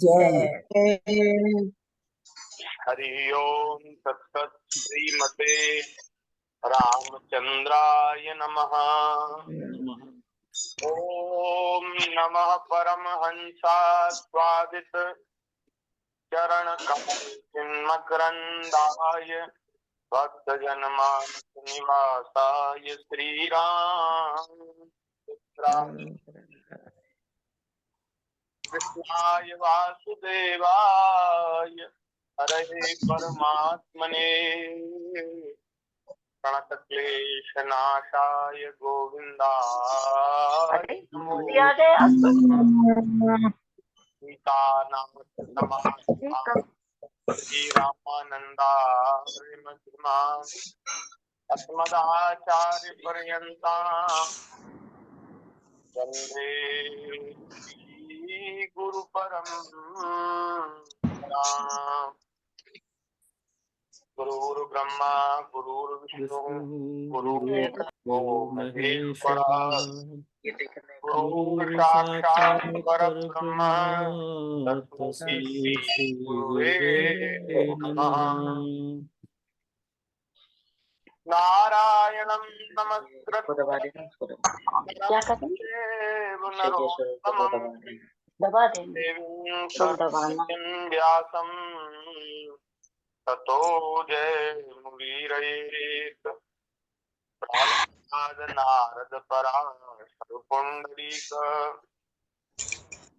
जय। हरि ओम तत्सत्। श्रीमते रामचंद्राय नमः। ओम नमः परमहंसास्वादित चरण कमलचिन्मकरंदाय भक्तजनमानस निवासाय श्रीराम कृष्णाय वासुदेवाय हरे परमात्मने प्रणतक्लेशनाशाय गोविंदाय नमो सीतानाथ समारंभां श्रीरामानन्दाय मध्यमाम् अस्मदाचार्यपर्यन्तां वन्दे गुरुपरम्पराम्। गुरुर्ब्रह्मा गुरुर्विष्णु गुरुर्देवो महेश्वरा गुरु साक्षात् परब्रह्म तस्मै श्री गुरुवे नमः। नारायणं नमस्कृत्य देवं नरोत्तमं देवीं सरस्वतीं व्यासं ततो जयमुदीरयेत्। प्रह्लाद नारद पराशर पुंडरीक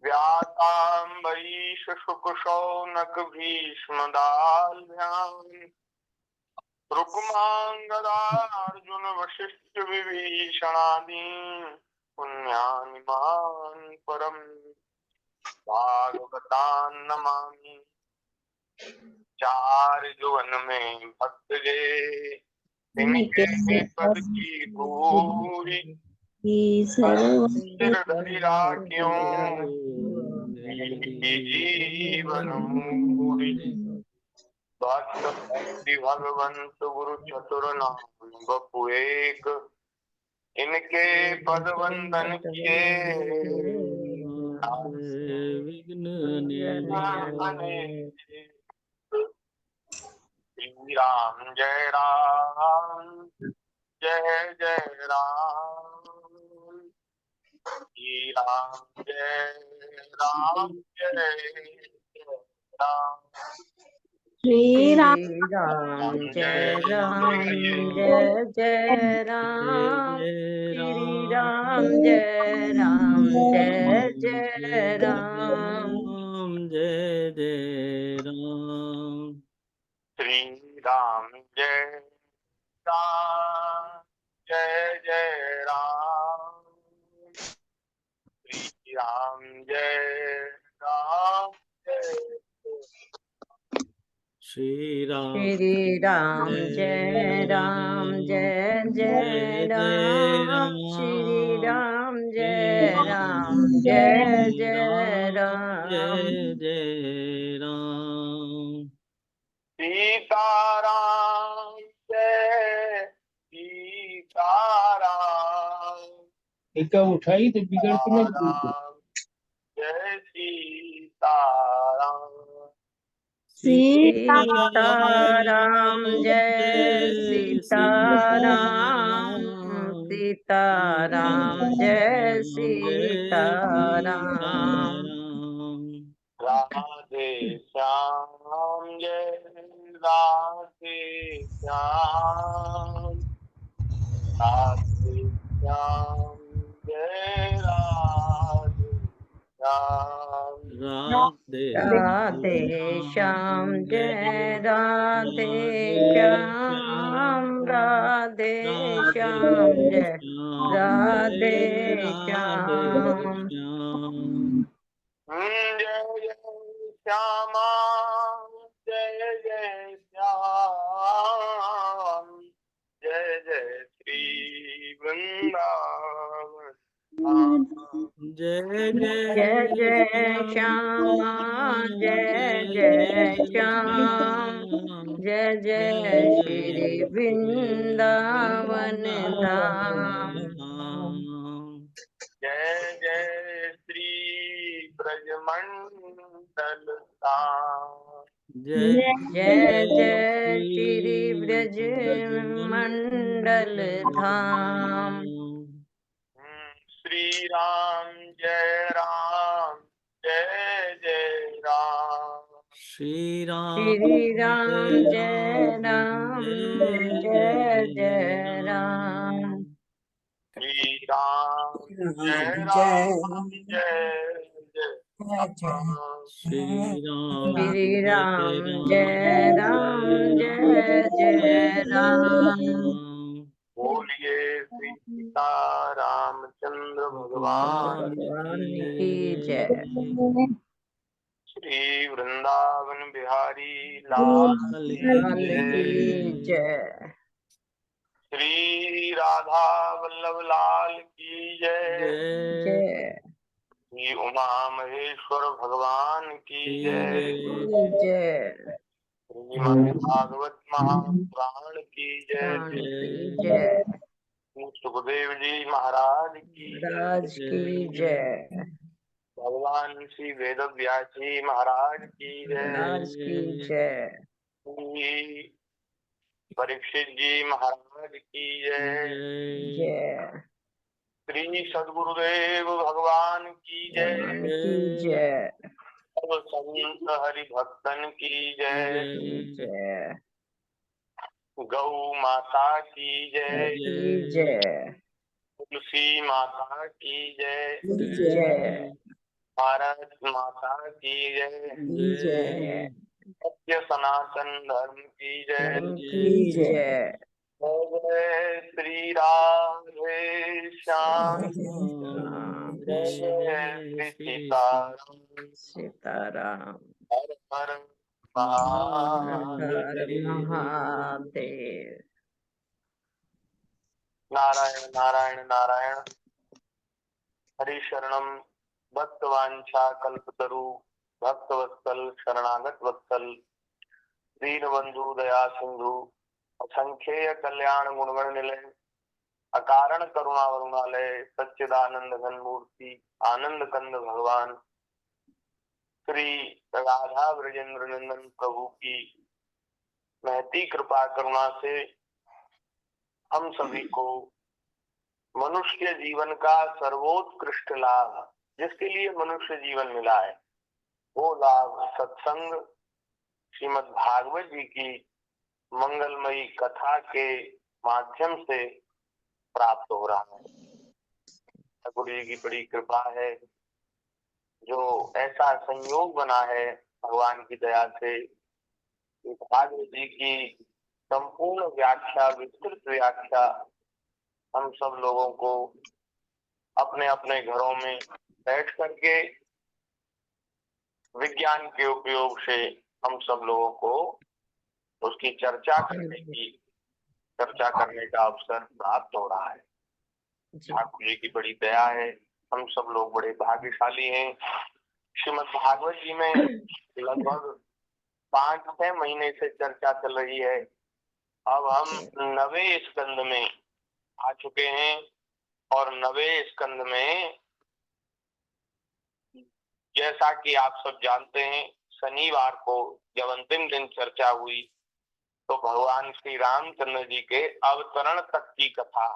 व्यासाम्बरीश शुक शौनक भीष्म दाल्भ्याम् रुक्मांगदा अर्जुन वशिष्ठ विभीषणादीन् पुण्यानिमान् परम भागवतान् नमामि। चार जुवन में भक्त जे इनके पद की भूरी सिर धरि राखियों जीवन मूरी। भक्त भक्ति भगवंत गुरु चतुर नाम बपु एक इनके पद वंदन किए श्री राम जय राम जय जय राम श्री राम जय राम जय राम श्री राम जय राम जय जय राम श्री राम जय राम जय जय राम जय जय राम। श्री राम जय राम जय जय राम श्री राम जय राम जय श्री राम जय राम जय जय राम श्री राम जय राम जय जय राम जय राम। सीताराम जय सीताराम एक उठाई तो बिगड़ के नहीं जय सीताराम सीताराम जय सीताराम सीताराम जय सीताराम राधे श्याम जय राधे श्याम राधे श्याम जय राधे श्याम राधे श्याम जय राधे श्याम राधे श्याम जय राधे श्याम जय जय श्यामा जय जय श्याम जय जय श्री वृंदावन जय जय जय श्यामा जय जय श्याम जय जय श्री वृंदावन धाम जय जय श्री ब्रज मंडल धाम। जय जय जय श्री श्री ब्रज मंडल धाम। श्री राम जय राम जय जय राम। श्री राम श्री राम जय राम जय जय राम। श्री राम जय राम जय जय राम। श्री राम श्री राम जय जय राम जय जय राम। बोलिए श्री सीता रामचंद्र भगवान भगवान की जय। श्री वृंदावन बिहारी लाल लाल की की जय। जय। श्री राधा वल्लभ लाल की जय। जय श्री उमा महेश्वर भगवान की जय। जय। श्रीमद् भागवत महापुराण की जय। प्राण की जय। सुखदेव जी महाराज की जय। राज की जय। भगवान श्री वेद व्यास जी महाराज की जय। राज की जय। श्री परीक्षित जी महाराज की जय। जय श्री सद्गुरुदेव भगवान की जय। भगवान की जय। सब संत हरि भक्तन की जय। जय गौ माता की जय। की जय। तुलसी माता की जय। जय भारत माता की जय। जय। सत्य सनातन धर्म की जय। धर्म की जय। जय श्री राधे श्याम। राम जय श्री सीताराम। सीताराम। हर हर हर हर महादेव। महादेव। नारायण नारायण नारायण। हरि शरणम भक्तवांछा कल्पतरु भक्तवत्सल शरणागत वत्सल दीनबंधु दया सिंधु असंख्येय कल्याण गुणगण निलय अकारण करुणा वरुणालय सच्चिदानंद घन मूर्ति आनंद कंद भगवान श्री राधा ब्रजेंद्र नंदन प्रभु की महती कृपा करुणा से हम सभी को मनुष्य जीवन का सर्वोत्कृष्ट लाभ जिसके लिए मनुष्य जीवन मिला है वो लाभ सत्संग श्रीमद् भागवत जी की मंगलमयी कथा के माध्यम से प्राप्त हो रहा है। गुरु जी की बड़ी कृपा है जो ऐसा संयोग बना है भगवान की दया से भागवत जी की संपूर्ण व्याख्या विस्तृत व्याख्या हम सब लोगों को अपने अपने घरों में बैठ करके विज्ञान के उपयोग से हम सब लोगों को उसकी चर्चा करने का अवसर प्राप्त हो रहा है। ठाकुर जी की बड़ी दया है, हम सब लोग बड़े भाग्यशाली हैं। श्रीमद् भागवत जी में लगभग 5-6 महीने से चर्चा चल रही है। अब हम 9वें स्कंद में आ चुके हैं और 9वें स्कंद में जैसा कि आप सब जानते हैं शनिवार को जब अंतिम दिन चर्चा हुई तो भगवान श्री रामचंद्र जी के अवतरण तक की कथा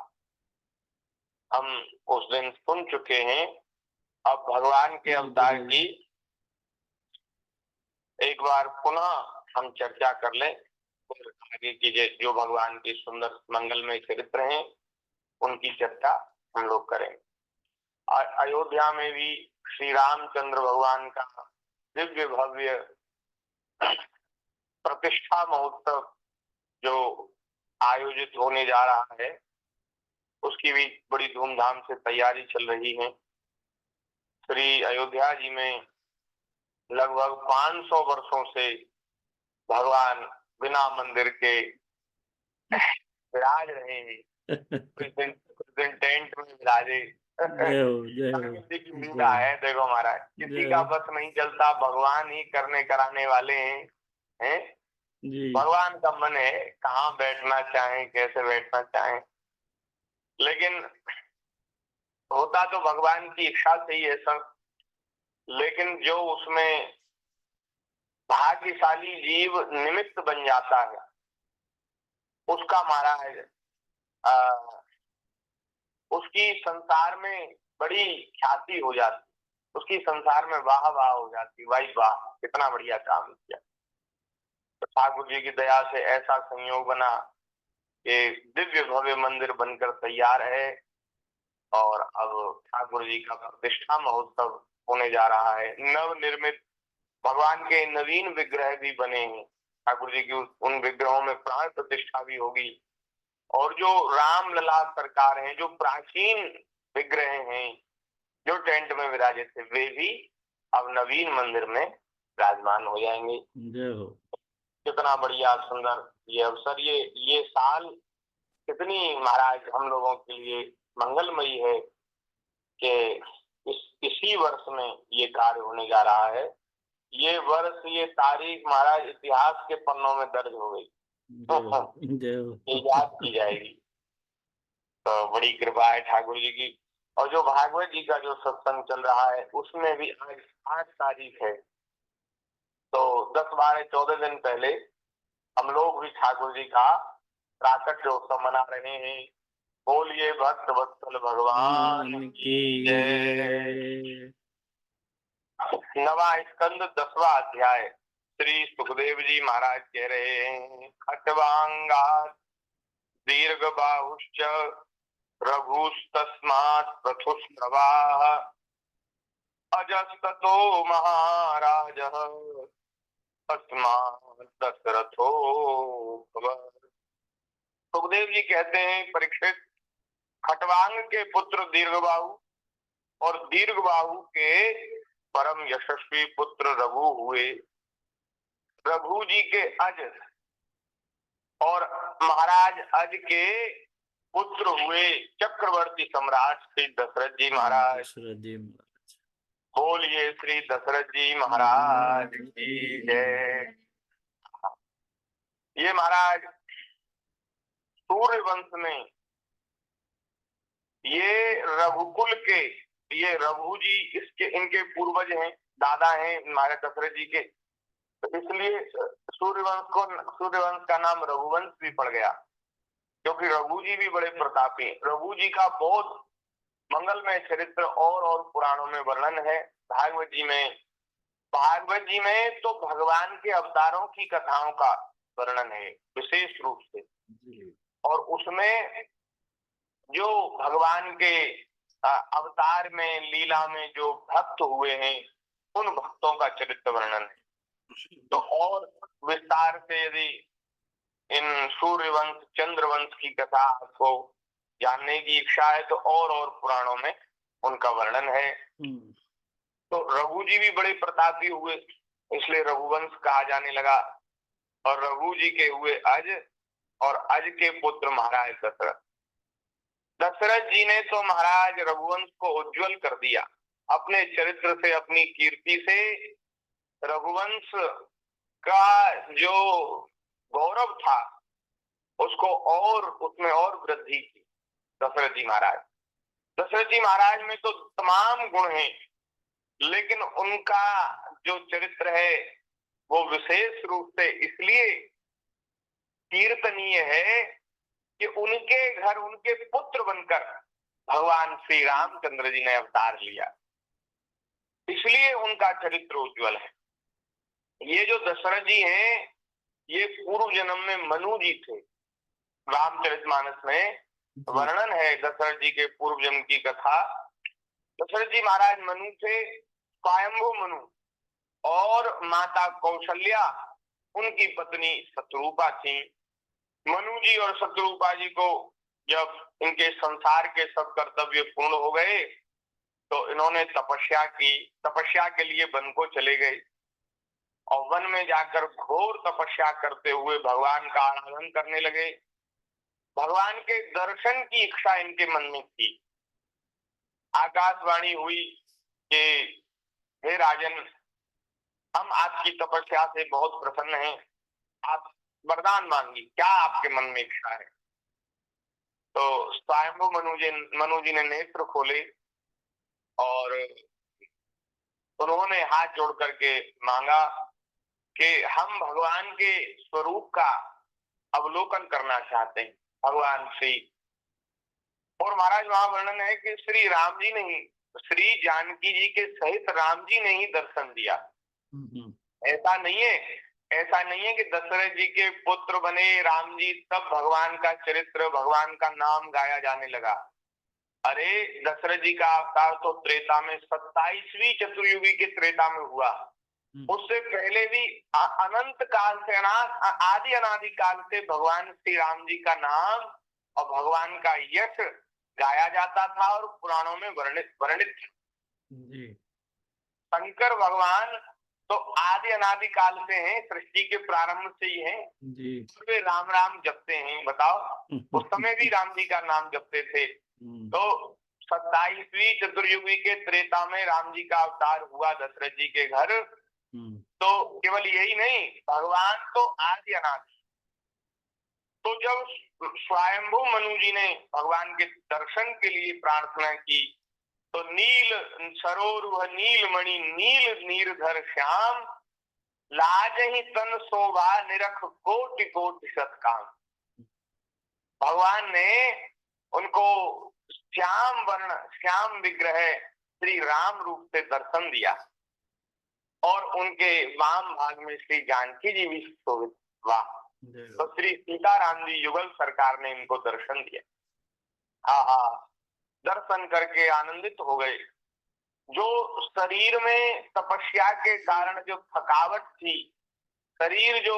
हम उस दिन सुन चुके हैं। अब भगवान के अवतार की एक बार पुनः हम चर्चा कर लें और आगे की जो भगवान की सुंदर मंगलमय चरित्र हैं उनकी चर्चा हम लोग करें। अयोध्या में भी श्री रामचंद्र भगवान का दिव्य भव्य प्रतिष्ठा महोत्सव जो आयोजित होने जा रहा है उसकी भी बड़ी धूमधाम से तैयारी चल रही है। श्री अयोध्या जी में लगभग 500 वर्षों से भगवान बिना मंदिर के विराज रहे हैं। कुछ दिन टेंट में विराजे। किसी की लीला है, देखो महाराज, किसी का बस नहीं चलता, भगवान ही करने कराने वाले हैं। भगवान का मन है कहाँ बैठना चाहें, कैसे बैठना चाहें, लेकिन होता तो भगवान की इच्छा से ही है सब। लेकिन जो उसमें भाग्यशाली जीव निमित्त बन जाता है उसका महाराज उसकी संसार में बड़ी ख्याति हो जाती, उसकी संसार में वाह वाह हो जाती, भाई वाह कितना बढ़िया काम किया। तो ठाकुर जी की दया से ऐसा संयोग बना कि दिव्य भव्य मंदिर बनकर तैयार है और अब ठाकुर जी का प्रतिष्ठा महोत्सव होने जा रहा है। नव निर्मित भगवान के नवीन विग्रह भी बने हैं, ठाकुर जी की उन विग्रहों में प्राण प्रतिष्ठा भी होगी और जो राम लला सरकार हैं, जो प्राचीन विग्रह हैं जो टेंट में विराजित थे, वे भी अब नवीन मंदिर में विराजमान हो जाएंगे। कितना बढ़िया सुंदर ये अवसर, ये साल कितनी महाराज हम लोगों के लिए मंगलमयी है कि इसी वर्ष में ये कार्य होने जा रहा है। ये वर्ष, ये तारीख महाराज इतिहास के पन्नों में दर्ज हो गई, ये याद की जाएगी। तो बड़ी कृपा है ठाकुर जी की। और जो भागवत जी का जो सत्संग चल रहा है उसमें भी आज 8 तारीख है, तो 10, 12, 14 दिन पहले हम लोग भी ठाकुर जी का प्राकट्य उत्सव मना रहे हैं। बोलिए भक्त वत्सल भगवान की जय। नवा स्कंद 10वां अध्याय। श्री सुखदेव जी महाराज कह रहे हैं, खट्वांगा दीर्घ बाहुश्च रघुस्तस्मात् प्रथुस्रवाः अजस्ततो महाराजः तस्मात् दशरथो भवत्। सुखदेव जी कहते हैं, परीक्षित, खट्वांग के पुत्र दीर्घबाहु और दीर्घबाहु के परम यशस्वी पुत्र रघु हुए। रघु जी के अज और महाराज अज के पुत्र हुए चक्रवर्ती सम्राट श्री दशरथ जी महाराज। बोलिए श्री दशरथ जी महाराज की जय। ये महाराज सूर्य वंश में ये रघुकुल के, ये रघु जी इसके इनके पूर्वज हैं, दादा हैं हमारे दशरथ जी के, तो इसलिए सूर्यवंश का नाम रघुवंश भी पड़ गया, क्योंकि रघु जी भी बड़े प्रतापी। रघु जी का बहुत मंगलमय चरित्र और पुराणों में वर्णन है। भागवत जी में तो भगवान के अवतारों की कथाओं का वर्णन है विशेष रूप से, और उसमें जो भगवान के अवतार में लीला में जो भक्त हुए हैं उन भक्तों का चरित्र वर्णन है। तो और विस्तार से यदि इन सूर्यवंश चंद्रवंश की कथा आपको जानने की इच्छा है तो और पुराणों में उनका वर्णन है। तो रघु जी भी बड़े प्रतापी हुए, इसलिए रघुवंश कहा जाने लगा। और रघु जी के हुए अज, और अज के पुत्र महाराज दशरथ। दशरथ जी ने तो महाराज रघुवंश को उज्जवल कर दिया अपने चरित्र से, अपनी कीर्ति से। रघुवंश का जो गौरव था उसको उसमें और वृद्धि की दशरथ जी महाराज। दशरथ जी महाराज में तो तमाम गुण हैं, लेकिन उनका जो चरित्र है वो विशेष रूप से इसलिए कीर्तनीय है कि उनके घर उनके पुत्र बनकर भगवान श्री रामचंद्र जी ने अवतार लिया, इसलिए उनका चरित्र उज्जवल है। ये जो दशरथ जी हैं ये पूर्व जन्म में मनु जी थे। रामचरितमानस में वर्णन है दशरथ जी के पूर्व जन्म की कथा। दशरथ जी महाराज मनु थे, स्वयंभू मनु, और माता कौशल्या उनकी पत्नी शत्रुपा थी। मनु जी और शत्रुपा जी को जब इनके संसार के सब कर्तव्य पूर्ण हो गए तो इन्होंने तपस्या की। तपस्या के लिए वन को चले गए और वन में जाकर घोर तपस्या करते हुए भगवान का आराधन करने लगे। भगवान के दर्शन की इच्छा इनके मन में थी। आकाशवाणी हुई कि हे राजन, हम आपकी तपस्या से बहुत प्रसन्न हैं, आप वरदान मांगी, क्या आपके मन में इच्छा है। तो स्वयंभू मनु जी ने नेत्र खोले और उन्होंने हाथ जोड़ करके मांगा कि हम भगवान के स्वरूप का अवलोकन करना चाहते हैं, भगवान श्री। और महाराज वहां वर्णन है कि श्री राम जी ने ही, श्री जानकी जी के सहित राम जी ने ही दर्शन दिया। ऐसा नहीं है, ऐसा नहीं है कि दशरथ जी के पुत्र बने राम जी तब भगवान का चरित्र, भगवान का नाम गाया जाने लगा। अरे दशरथ जी का अवतार तो त्रेता में 27वीं चतुर्युगी के त्रेता में हुआ। उससे पहले भी अनंत काल से, आदि अनादि काल से भगवान श्री राम जी का नाम और भगवान का यश गाया जाता था और पुराणों में वर्णित। शंकर भगवान तो आदि अनादि काल से हैं, सृष्टि के प्रारंभ से ही हैं। वे राम राम जपते हैं। बताओ, उस समय भी राम जी का नाम जपते थे। तो 27वीं चतुर्युगी के त्रेता में राम जी का अवतार हुआ दशरथ जी के घर। तो केवल यही नहीं, भगवान तो आदि अनादि। तो जब स्वयंभू मनु जी ने भगवान के दर्शन के लिए प्रार्थना की तो नील सरोरुह नीलमणि नील नीरधर श्याम लाज ही तन शोभा निरख कोटि कोटि सत्काम। भगवान ने उनको श्याम वर्ण, श्याम विग्रह श्री राम रूप से दर्शन दिया और उनके वाम भाग में श्री जानकी जी भी शोभित। वाह! तो श्री सीताराम जी युगल सरकार ने इनको दर्शन दिया। दर्शन करके आनंदित हो गए। जो शरीर में तपस्या के कारण जो थकावट थी, शरीर जो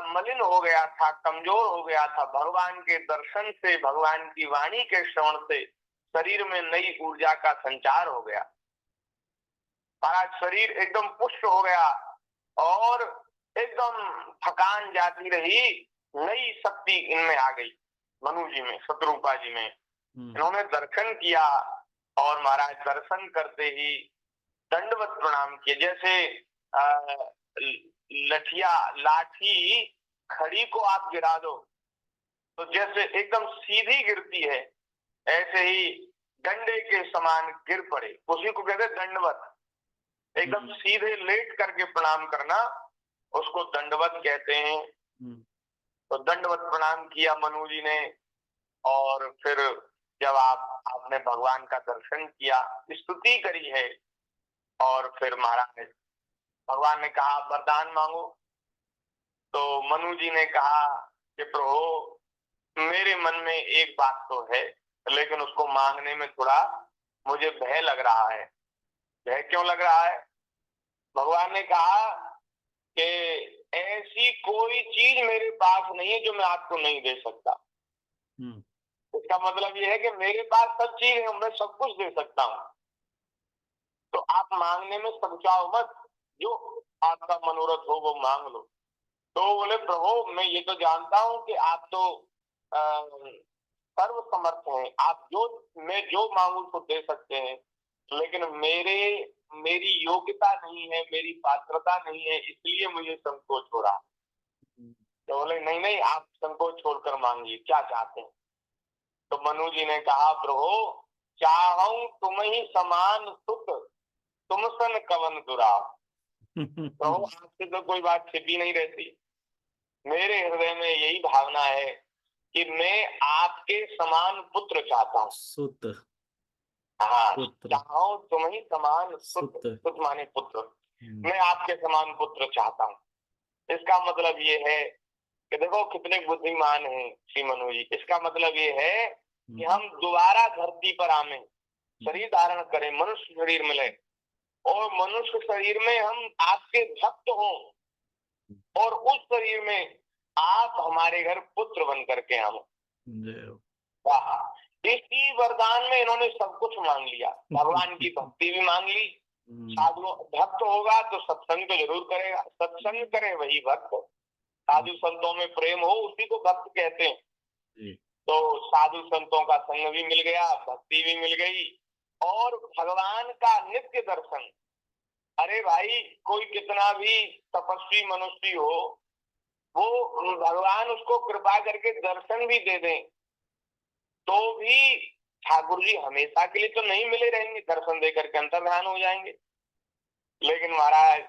मलिन हो गया था, कमजोर हो गया था, भगवान के दर्शन से, भगवान की वाणी के श्रवण से शरीर में नई ऊर्जा का संचार हो गया। सारा शरीर एकदम पुष्ट हो गया और एकदम थकान जाती रही, नई शक्ति इनमें आ गई। मनु जी में, शत्रुपा जी में इन्होंने दर्शन किया और महाराज दर्शन करते ही दंडवत प्रणाम किए। जैसे लाठी खड़ी को आप गिरा दो तो जैसे एकदम सीधी गिरती है, ऐसे ही डंडे के समान गिर पड़े, उसी को कहते दंडवत। एकदम सीधे लेट करके प्रणाम करना, उसको दंडवत कहते हैं। तो दंडवत प्रणाम किया मनु जी ने और फिर जब आपने भगवान का दर्शन किया, स्तुति करी है और फिर महाराज भगवान ने कहा वरदान मांगो। तो मनु जी ने कहा कि प्रभु मेरे मन में एक बात तो है, लेकिन उसको मांगने में थोड़ा मुझे भय लग रहा है। भय क्यों लग रहा है? भगवान ने कहा कि ऐसी कोई चीज मेरे पास नहीं है जो मैं आपको नहीं दे सकता। इसका मतलब ये है कि मेरे पास सब चीज है, मैं सब कुछ दे सकता हूँ। तो आप मांगने में संकोचाओ मत, जो आपका मनोरथ हो वो मांग लो। तो बोले प्रभु मैं ये तो जानता हूँ कि आप तो सर्व समर्थ हैं, आप मैं जो मांगू तो दे सकते हैं, लेकिन मेरी योग्यता नहीं है, मेरी पात्रता नहीं है, इसलिए मुझे संकोच हो रहा। तो बोले नहीं नहीं, आप संकोच छोड़कर मांगिए, क्या चाहते हैं? तो मनु जी ने कहा प्रभु चाहूं तुम ही समान सुख, तुम सन कवन दुराव। प्रभु आपसे तो कोई बात छिपी नहीं रहती, मेरे हृदय में यही भावना है कि मैं आपके समान पुत्र चाहता हूँ। सुत, हाँ, चाहूं तुम ही समान सुत, सुत माने पुत्र, मैं आपके समान पुत्र चाहता हूँ। इसका मतलब ये है कि देखो कितने बुद्धिमान हैं श्री मनु जी। इसका मतलब ये है कि हम दोबारा धरती पर आवे, शरीर धारण करें, मनुष्य शरीर मिले और मनुष्य शरीर में हम आपके भक्त हों और उस शरीर में आप हमारे घर पुत्र बन करके हम। इसी वरदान में इन्होंने सब कुछ मांग लिया। भगवान की भक्ति भी मांग ली, साधु भक्त होगा तो सत्संग तो जरूर करेगा, सत्संग करे वही भक्त। साधु संतों में प्रेम हो उसी को भक्त कहते हैं। तो साधु संतों का संग भी मिल गया, भक्ति भी मिल गई और भगवान का नित्य दर्शन। अरे भाई कोई कितना भी तपस्वी मनुष्य हो, वो भगवान उसको कृपा करके दर्शन भी दे दें तो भी ठाकुर जी हमेशा के लिए तो नहीं मिले रहेंगे, दर्शन दे करके अंतर्धान हो जाएंगे। लेकिन महाराज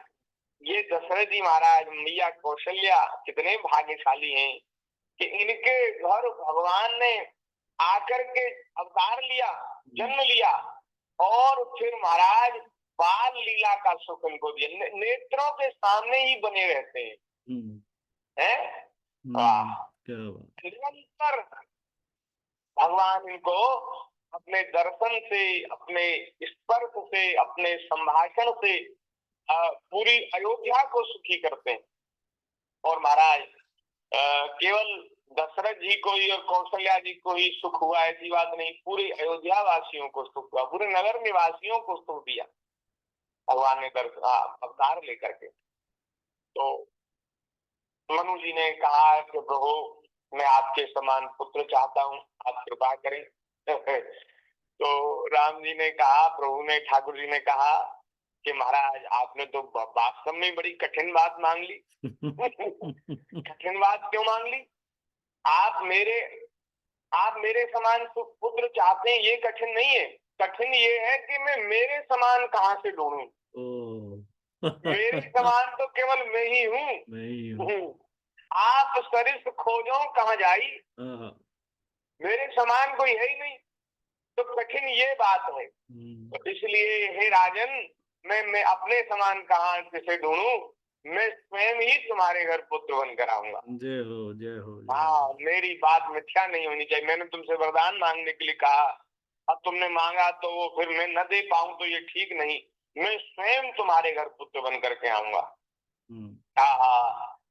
ये दशरथ जी महाराज, मैया कौशल्या कितने भाग्यशाली हैं कि इनके घर भगवान ने आकर के अवतार लिया, जन्म लिया, और फिर महाराज बाल लीला का सुख इनको दिया, नेत्रों के सामने ही बने रहते हैं। हैं? वाह, क्या बात। निरंतर भगवान इनको अपने दर्शन से, अपने स्पर्श से, अपने संभाषण से पूरी अयोध्या को सुखी करते हैं। और महाराज केवल दशरथ जी को ही और कौशल्या जी को ही सुख हुआ ऐसी बात नहीं, पूरे अयोध्या वासियों को सुख हुआ, पूरे नगर निवासियों को सुख दिया भगवान ने अवतार लेकर के। तो मनु जी ने कहा कि प्रभु मैं आपके समान पुत्र चाहता हूँ, आप कृपा करें। तो राम जी ने कहा, प्रभु ने, ठाकुर जी ने कहा कि महाराज आपने तो वास्तव में बड़ी कठिन बात मांग ली। कठिन बात क्यों मांग ली? आप मेरे समान पुत्र चाहते हैं, ये कठिन नहीं है। कठिन ये है कि मैं मेरे समान कहाँ से ढूंढूं? मेरे समान तो केवल मैं ही हूँ। आप सरिस खोजो कहाँ जाई, मेरे समान कोई है ही नहीं। तो कठिन ये बात है। तो इसलिए हे राजन, मैं अपने समान कहाँ से ढूंढूं? मैं स्वयं ही तुम्हारे घर पुत्र बनकर आऊंगा। जय हो, जय हो। हाँ, मेरी बात मिथ्या नहीं होनी चाहिए। मैंने तुमसे वरदान मांगने के लिए कहा, अब तुमने मांगा तो वो फिर मैं न दे पाऊं तो ये ठीक नहीं। मैं स्वयं तुम्हारे घर पुत्र बन करके आऊंगा।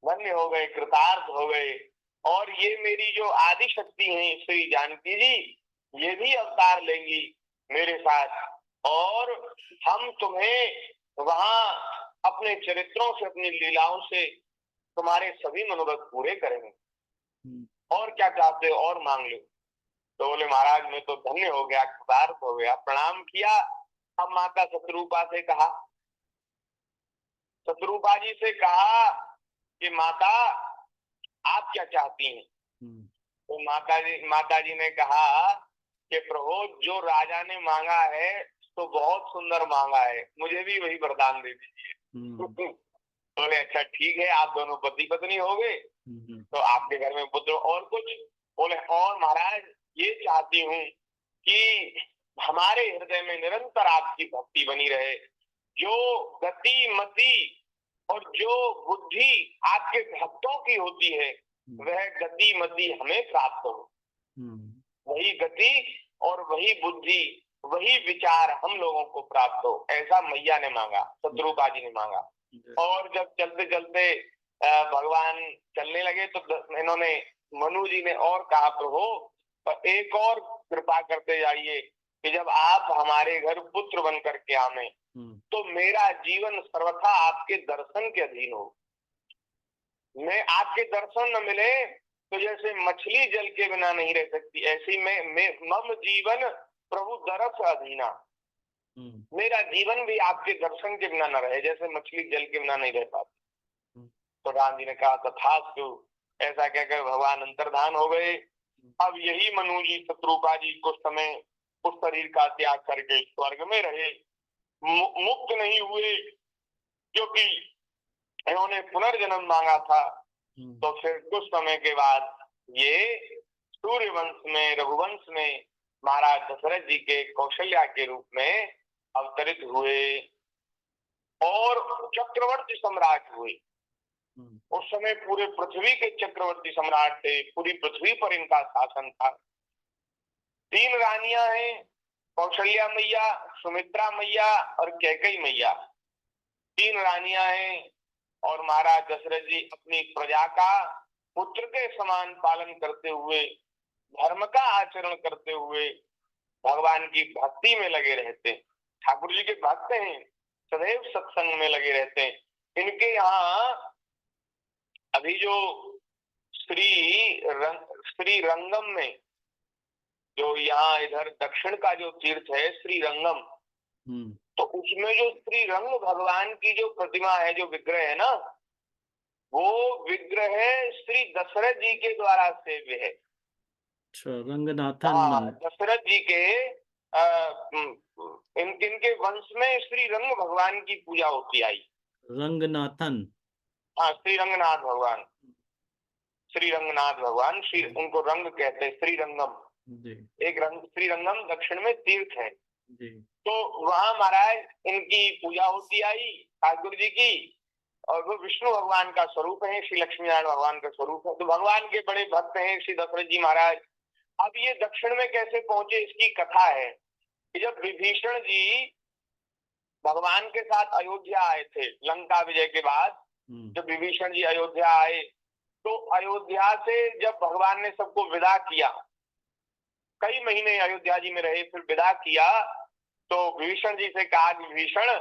धन्य हो गए, कृतार्थ हो गए। और ये मेरी जो आदि शक्ति है श्री जानकी जी, ये भी अवतार लेंगी मेरे साथ, और हम तुम्हें वहां अपने चरित्रों से, अपनी लीलाओं से तुम्हारे सभी मनोरथ पूरे करेंगे। और क्या चाहते हो, और मांग लो। तो बोले महाराज मैं तो धन्य हो गया, कृतार्थ हो गया। प्रणाम किया। अब माता शत्रुपा से कहा, शत्रुपा जी से कहा कि माता आप क्या चाहती हैं? तो माता जी ने कहा कि प्रभु जो राजा ने मांगा है तो बहुत सुंदर मांगा है, मुझे भी वही वरदान दे दीजिए। बोले अच्छा ठीक है, आप दोनों पति पत्नी हो गए, तो आपके घर में पुत्र। और कुछ? बोले और महाराज ये चाहती हूँ कि हमारे हृदय में निरंतर आपकी भक्ति बनी रहे, जो गति मति और जो बुद्धि आपके भक्तों की होती है वह गति मति हमें प्राप्त हो। वही गति और वही बुद्धि, वही विचार हम लोगों को प्राप्त हो, ऐसा मैया ने मांगा, शत्रुपा जी ने मांगा। और जब चलते चलते भगवान चलने लगे तो इन्होंने, मनु जी ने और कहा प्रभु एक और कृपा करते जाइए कि जब आप हमारे घर पुत्र बन करके आवे तो मेरा जीवन सर्वथा आपके दर्शन के अधीन हो। मैं आपके दर्शन न मिले तो जैसे मछली जल के बिना नहीं रह सकती, ऐसी मैं मम जीवन प्रभु दरस अधीना, मेरा जीवन भी आपके दर्शन के बिना न रहे, जैसे मछली जल के बिना नहीं रह पाती। तो राम जी ने कहा तथास्तु। ऐसा कहकर भगवान अंतर्धान हो गए। अब यही मनु जी शत्रुपा जी कुछ समय उस शरीर का त्याग करके स्वर्ग में रहे, मुक्त नहीं हुए, क्योंकि इन्होंने पुनर्जन्म मांगा था। तो फिर कुछ समय के बाद ये सूर्य वंश में, रघुवंश में महाराज दशरथ जी के कौशल्या के रूप में अवतरित हुए और चक्रवर्ती सम्राट हुए। उस समय पूरे पृथ्वी के चक्रवर्ती सम्राट थे, पूरी पृथ्वी पर इनका शासन था। 3 रानियां हैं, कौशल्या मैया, सुमित्रा मैया और कैकेयी मैया। 3 रानियां हैं और महाराज दशरथ जी अपनी प्रजा का पुत्र के समान पालन करते हुए, धर्म का आचरण करते हुए भगवान की भक्ति में लगे रहते हैं। ठाकुर जी के भक्त हैं, सदैव सत्संग में लगे रहते हैं। इनके यहाँ अभी जो श्री रंगम में, जो यहाँ इधर दक्षिण का जो तीर्थ है श्री रंगम, तो उसमें जो श्री रंग भगवान की जो प्रतिमा है, जो विग्रह है ना, वो विग्रह श्री दशरथ जी के द्वारा सेव्य है। रंगनाथन। दशरथ जी के इनके वंश में श्री रंग भगवान की पूजा होती आई। रंगनाथन। हाँ, श्री रंगनाथ भगवान, श्री रंगनाथ भगवान, श्री उनको रंग कहते हैं, श्री रंगम। जी एक रंग श्री रंगम दक्षिण में तीर्थ है, जी। तो वहां महाराज इनकी पूजा होती आई ठाकुर जी की। और वो विष्णु भगवान का स्वरूप है, श्री लक्ष्मी नारायण भगवान का स्वरूप है, तो भगवान के बड़े भक्त हैं श्री दशरथ जी महाराज। अब ये दक्षिण में कैसे पहुंचे, इसकी कथा है कि जब विभीषण जी भगवान के साथ अयोध्या आए थे लंका विजय के बाद, जब विभीषण जी अयोध्या आए, तो अयोध्या से जब भगवान ने सबको विदा किया, कई महीने अयोध्या जी में रहे, फिर विदा किया, तो विभीषण जी से कहा, विभीषण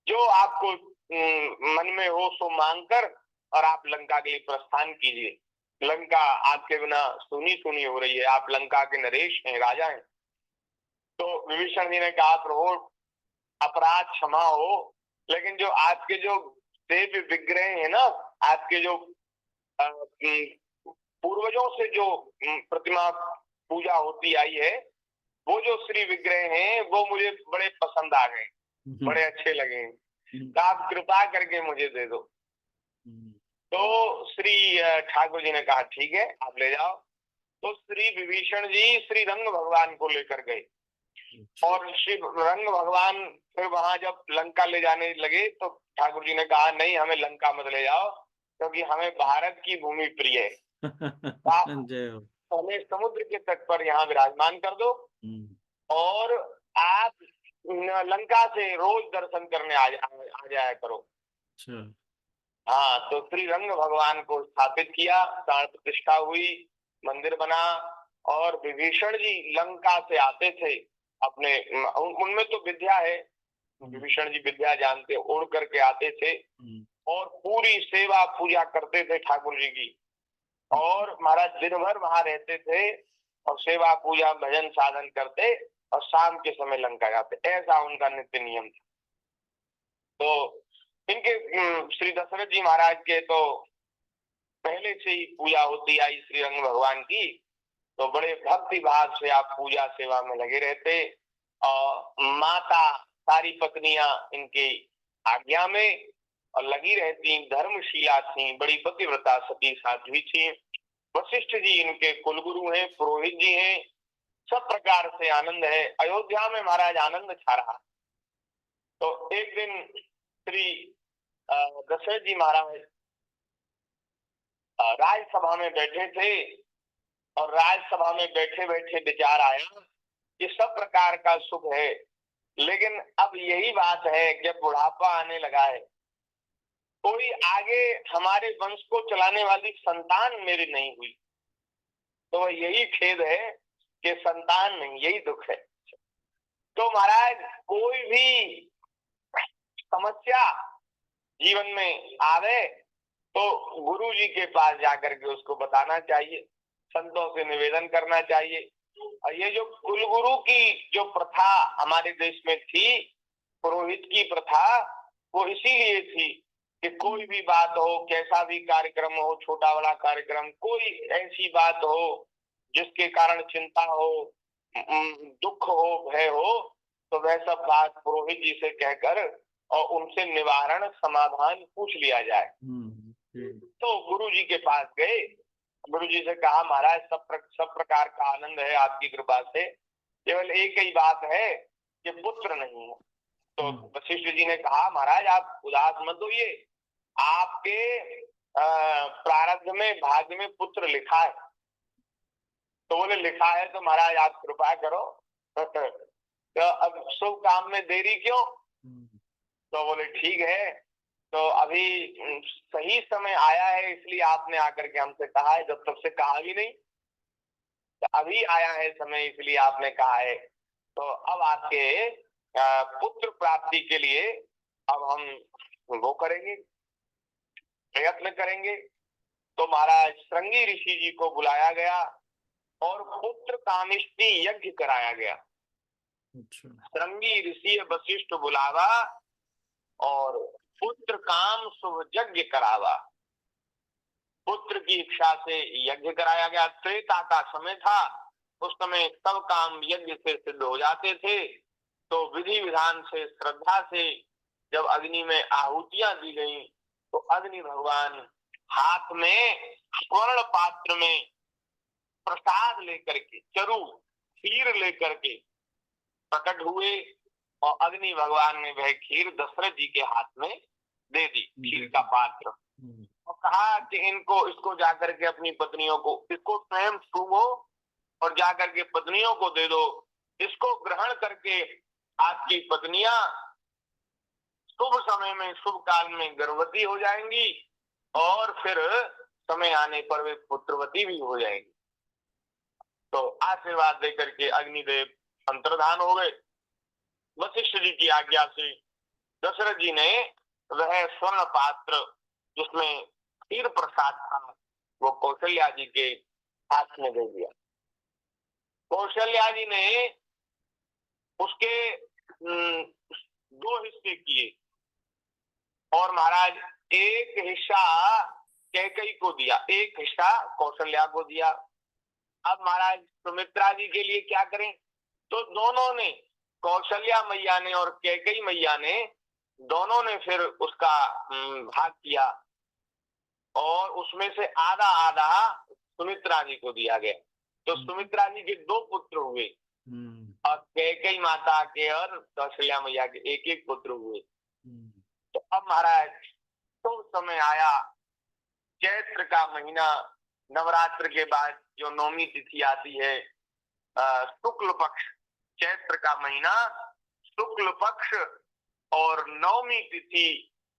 जो आपको मन में हो सो मांग कर और आप लंका के लिए प्रस्थान कीजिए। लंका आपके बिना सुनी सुनी हो रही है, आप लंका के नरेश हैं, राजा हैं। तो विभीषण जी ने कहा, प्रभु अपराध क्षमा हो, लेकिन जो आपके जो देव विग्रह है ना, आपके जो पूर्वजों से जो प्रतिमा पूजा होती आई है, वो जो श्री विग्रह हैं वो मुझे बड़े पसंद आ गए, बड़े अच्छे लगे, तो आप कृपा करके मुझे दे दो। तो श्री ठाकुर जी ने कहा ठीक है आप ले जाओ। तो श्री विभीषण जी श्री रंग भगवान को लेकर गए, और श्री रंग भगवान फिर वहां जब लंका ले जाने लगे, तो ठाकुर जी ने कहा नहीं, हमें लंका मत ले जाओ, क्योंकि हमें भारत की भूमि प्रिय है। हमें समुद्र के तट पर यहाँ विराजमान कर दो, और आप लंका से रोज दर्शन करने आ जाया करो। हाँ, तो श्री रंग भगवान को स्थापित किया, प्राण प्रतिष्ठा हुई, मंदिर बना, और विभीषण जी लंका से आते थे अपने, उनमें तो विद्या है, विभीषण जी विद्या जानते, उड़ करके आते थे और पूरी सेवा पूजा करते थे ठाकुर जी की। और महाराज दिन भर वहां रहते थे और सेवा पूजा भजन साधन करते, और शाम के समय लंका जाते, ऐसा उनका नित्य नियम था। तो इनके श्री दशरथ जी महाराज के तो पहले से ही पूजा होती आई श्री रंग भगवान की, तो बड़े भक्ति भाव से आप पूजा सेवा में लगे रहते। और माता सारी पत्नियां इनके आज्ञा में और लगी रहती, धर्मशीला थी, बड़ी पतिव्रता सती साध्वी थी। वशिष्ठ जी इनके कुलगुरु हैं, पुरोहित जी हैं, सब प्रकार से आनंद है। अयोध्या में महाराज आनंद छा रहा। तो एक दिन श्री दशरथ जी महाराज राजसभा में बैठे थे, और राजसभा में बैठे बैठे विचार आया कि सब प्रकार का सुख है, लेकिन अब यही बात है जब बुढ़ापा आने लगा है, कोई आगे हमारे वंश को चलाने वाली संतान मेरी नहीं हुई, तो यही खेद है कि संतान नहीं, यही दुख है। तो महाराज कोई भी समस्या जीवन में आवे तो गुरु जी के पास जाकर के उसको बताना चाहिए, संतों से निवेदन करना चाहिए। और ये जो कुलगुरु की जो प्रथा हमारे देश में थी, पुरोहित की प्रथा, वो इसीलिए थी कि कोई भी बात हो, कैसा भी कार्यक्रम हो, छोटा बड़ा कार्यक्रम, कोई ऐसी बात हो जिसके कारण चिंता हो, दुख हो, भय हो, तो वह सब बात पुरोहित जी से कहकर और उनसे निवारण समाधान पूछ लिया जाए। तो गुरु जी के पास गए, गुरु जी से कहा महाराज सब प्रकार का आनंद है आपकी कृपा से, केवल एक ही बात है कि पुत्र नहीं है। तो वशिष्ठ जी ने कहा महाराज आप उदास मत होइए, आपके प्रारब्ध में भाग्य में पुत्र लिखा है। तो बोले लिखा है तो महाराज आप कृपा करो तो अब शुभ काम में देरी क्यों? तो बोले ठीक है, तो अभी सही समय आया है, इसलिए आपने आकर के हमसे कहा है, जब तब से कहा भी नहीं, तो अभी आया है समय इसलिए आपने कहा है। तो अब आपके पुत्र प्राप्ति के लिए अब हम वो करेंगे, प्रयत्न करेंगे। तो महाराज श्रृंगी ऋषि जी को बुलाया गया और पुत्र कामिष्टि यज्ञ कराया गया। श्रृंगी ऋषि वशिष्ठ बुलावा और पुत्र काम शुभ यज्ञ करावा। पुत्र की इच्छा से यज्ञ कराया गया। त्रेता का समय था, उस समय सब काम यज्ञ से सिद्ध हो जाते थे। तो विधि विधान से श्रद्धा से जब अग्नि में आहुतियां दी गई तो अग्नि भगवान हाथ में स्वर्ण पात्र में प्रसाद लेकर के, चरु खीर लेकर के प्रकट हुए और अग्नि भगवान ने वह खीर दशरथ जी के हाथ में दे दी, खीर का पात्र, और कहा कि इसको जाकर के अपनी पत्नियों को, इसको स्वयं छूओ और जाकर के पत्नियों को दे दो, इसको ग्रहण करके आपकी पत्नियां शुभ समय में, शुभ काल में गर्भवती हो जाएंगी और फिर समय आने पर वे पुत्रवती भी हो जाएंगी। तो आशीर्वाद देकर के अग्निदेव अंतर्धान हो गए। वशिष्ठ जी की आज्ञा से दशरथ जी ने वह स्वर्ण पात्र जिसमें खीर प्रसाद था वो कौशल्या जी के हाथ में दे दिया। कौशल्या जी ने उसके 2 हिस्से किए और महाराज एक हिस्सा कैकेयी को दिया, एक हिस्सा कौशल्या को दिया। अब महाराज सुमित्रा जी के लिए क्या करें? तो दोनों ने, कौशल्या मैया ने और कैकेयी मैया ने, दोनों ने फिर उसका भाग किया और उसमें से आधा आधा सुमित्रा जी को दिया गया। तो सुमित्रा जी के 2 पुत्र हुए और कैकेयी माता के और कौशल्या मैया के एक एक पुत्र हुए। तो अब महाराज तो समय आया, चैत्र का महीना, नवरात्र के बाद जो 9वीं तिथि आती है, शुक्ल पक्ष, चैत्र का महीना शुक्ल पक्ष और 9वीं तिथि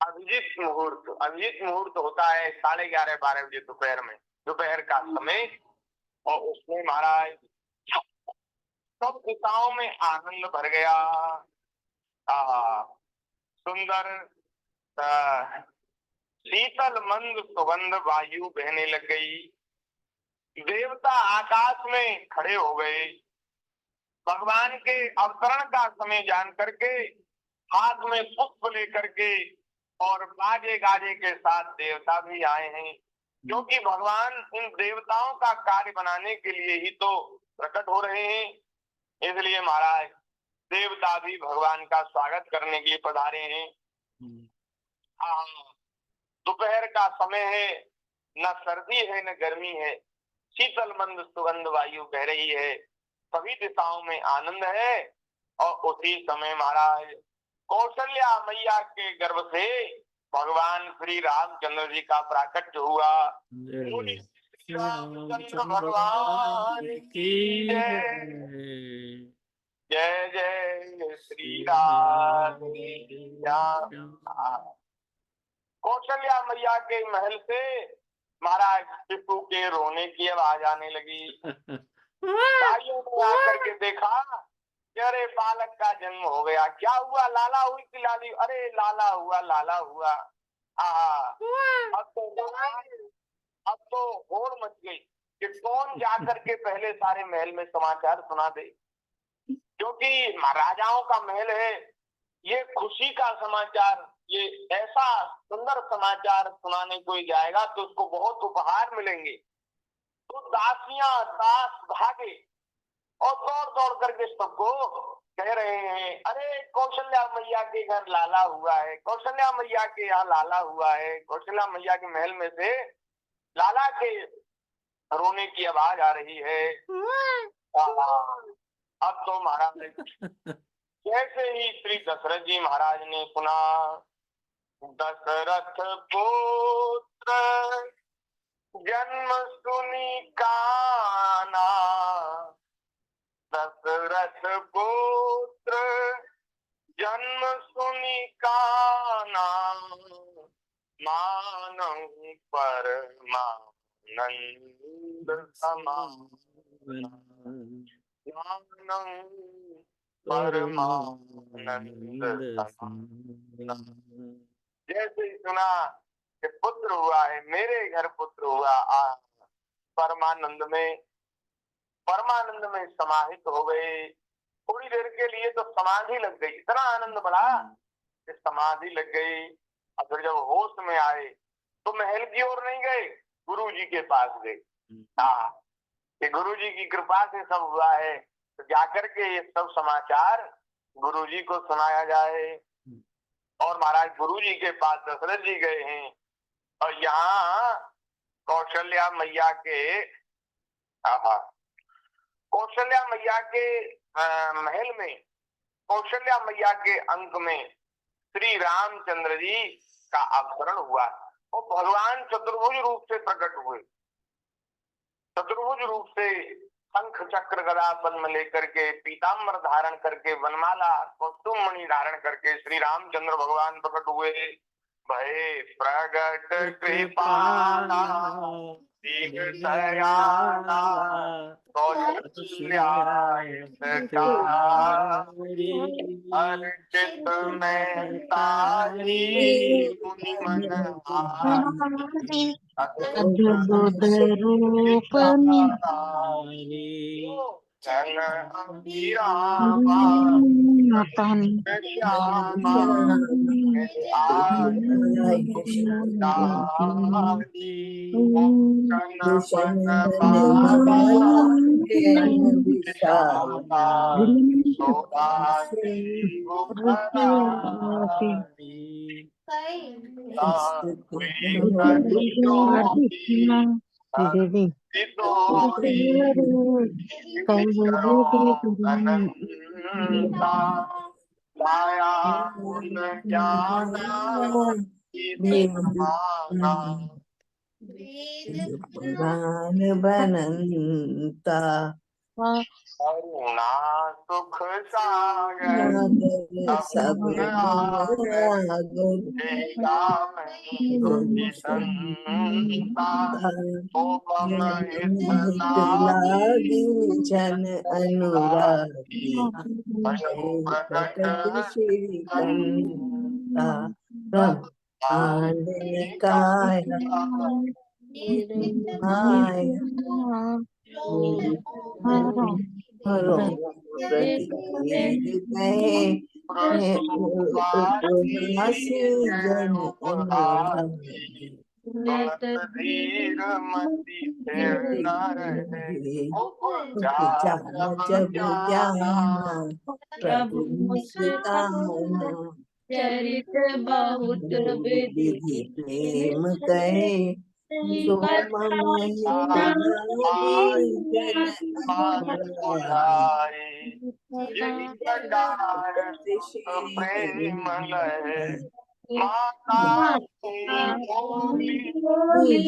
अभिजीत मुहूर्त। अभिजीत मुहूर्त होता है 11:30-12 बजे दोपहर में, दोपहर का समय, और उसमें महाराज सब दिशाओं में आनंद भर गया। सुंदर शीतल मंद सुगंध वायु बहने लग गई। देवता आकाश में खड़े हो गए। भगवान के अवतरण का समय जान करके हाथ में पुष्प लेकर के और बाजे गाजे के साथ देवता भी आए हैं, क्योंकि भगवान इन देवताओं का कार्य बनाने के लिए ही तो प्रकट हो रहे हैं। इसलिए महाराज देवता भी भगवान का स्वागत करने के लिए पधारे हैं। दोपहर का समय है, न सर्दी है न गर्मी है, शीतल मंद सुगंध वायु बह रही है, सभी दिशाओं में आनंद है। और उसी समय महाराज कौशल्या मैया के गर्भ से भगवान श्री रामचंद्र जी का प्राकट्य हुआ। श्री रामचंद्र भगवान की जय, जय जय श्री राम। कौशल्या मैया के महल से महाराज शिशु के रोने की आवाज आने लगी। भाइयों ने आकर के देखा, अरे बालक का जन्म हो गया। क्या हुआ? लाला हुई कि लाली? अरे लाला हुआ, लाला हुआ। अब तो होड़ मच गई कि कौन जाकर के पहले सारे महल में समाचार सुना दे, क्योंकि राजाओं का महल है। ये खुशी का समाचार, ये ऐसा सुंदर समाचार सुनाने कोई जाएगा तो उसको बहुत उपहार मिलेंगे। तो दासियां दास भागे और दौड़ दौड़ करके सबको कह रहे हैं, अरे कौशल्या मैया के घर लाला हुआ है, कौशल्या मैया के यहाँ लाला हुआ है। कौशल्या मैया के महल में से लाला के रोने की आवाज आ रही है। अब तो महाराज जैसे ही श्री दशरथ जी महाराज ने सुना, दशरथ पुत्र जन्म सुनी काना, दशरथ पुत्र जन्म सुनी काना, मानव परमानंद समान, मानव परमानंद समान। जैसे ही सुना कि पुत्र हुआ है, मेरे घर पुत्र हुआ, परमानंद में समाहित हो गए। थोड़ी देर के लिए तो समाधि लग गई, इतना आनंद बढ़ा कि समाधि लग गई। और फिर जब होश में आए तो महल की ओर नहीं गए, गुरु जी के पास गए। कि गुरु जी की कृपा से सब हुआ है। तो जाकर के ये सब समाचार गुरुजी को सुनाया जाए। और महाराज गुरुजी के पास दशरथ जी गए हैं और यहाँ कौशल्या मैया के कौशल्या मैया के महल में, कौशल्या मैया के अंक में श्री रामचंद्र जी का अवतरण हुआ और भगवान चतुर्भुज रूप से प्रकट हुए। चतुर्भुज रूप से शंख चक्र गदा पद्म लेकर के, पीताम्बर धारण करके, वनमाला कौस्तुभ मणि धारण करके श्री रामचंद्र भगवान प्रकट हुए। भय प्रगट कृपाला दीनदयाला कौशल्याय अर्चित में तारी मुनि मन अद्भुत रूप लाया ज्ञान पुराण बनंता करुणा सुख सागर सब लागी जन अनुरागी प्रकट श्री कंता ब्रह्मांड निकाय उपहासी जन अनुरागी धीर मति जब जाना प्रभु मुस्काना चरित बहुत विधि प्रेम कहे सो मम जन अनुरागी प्रेम लय माता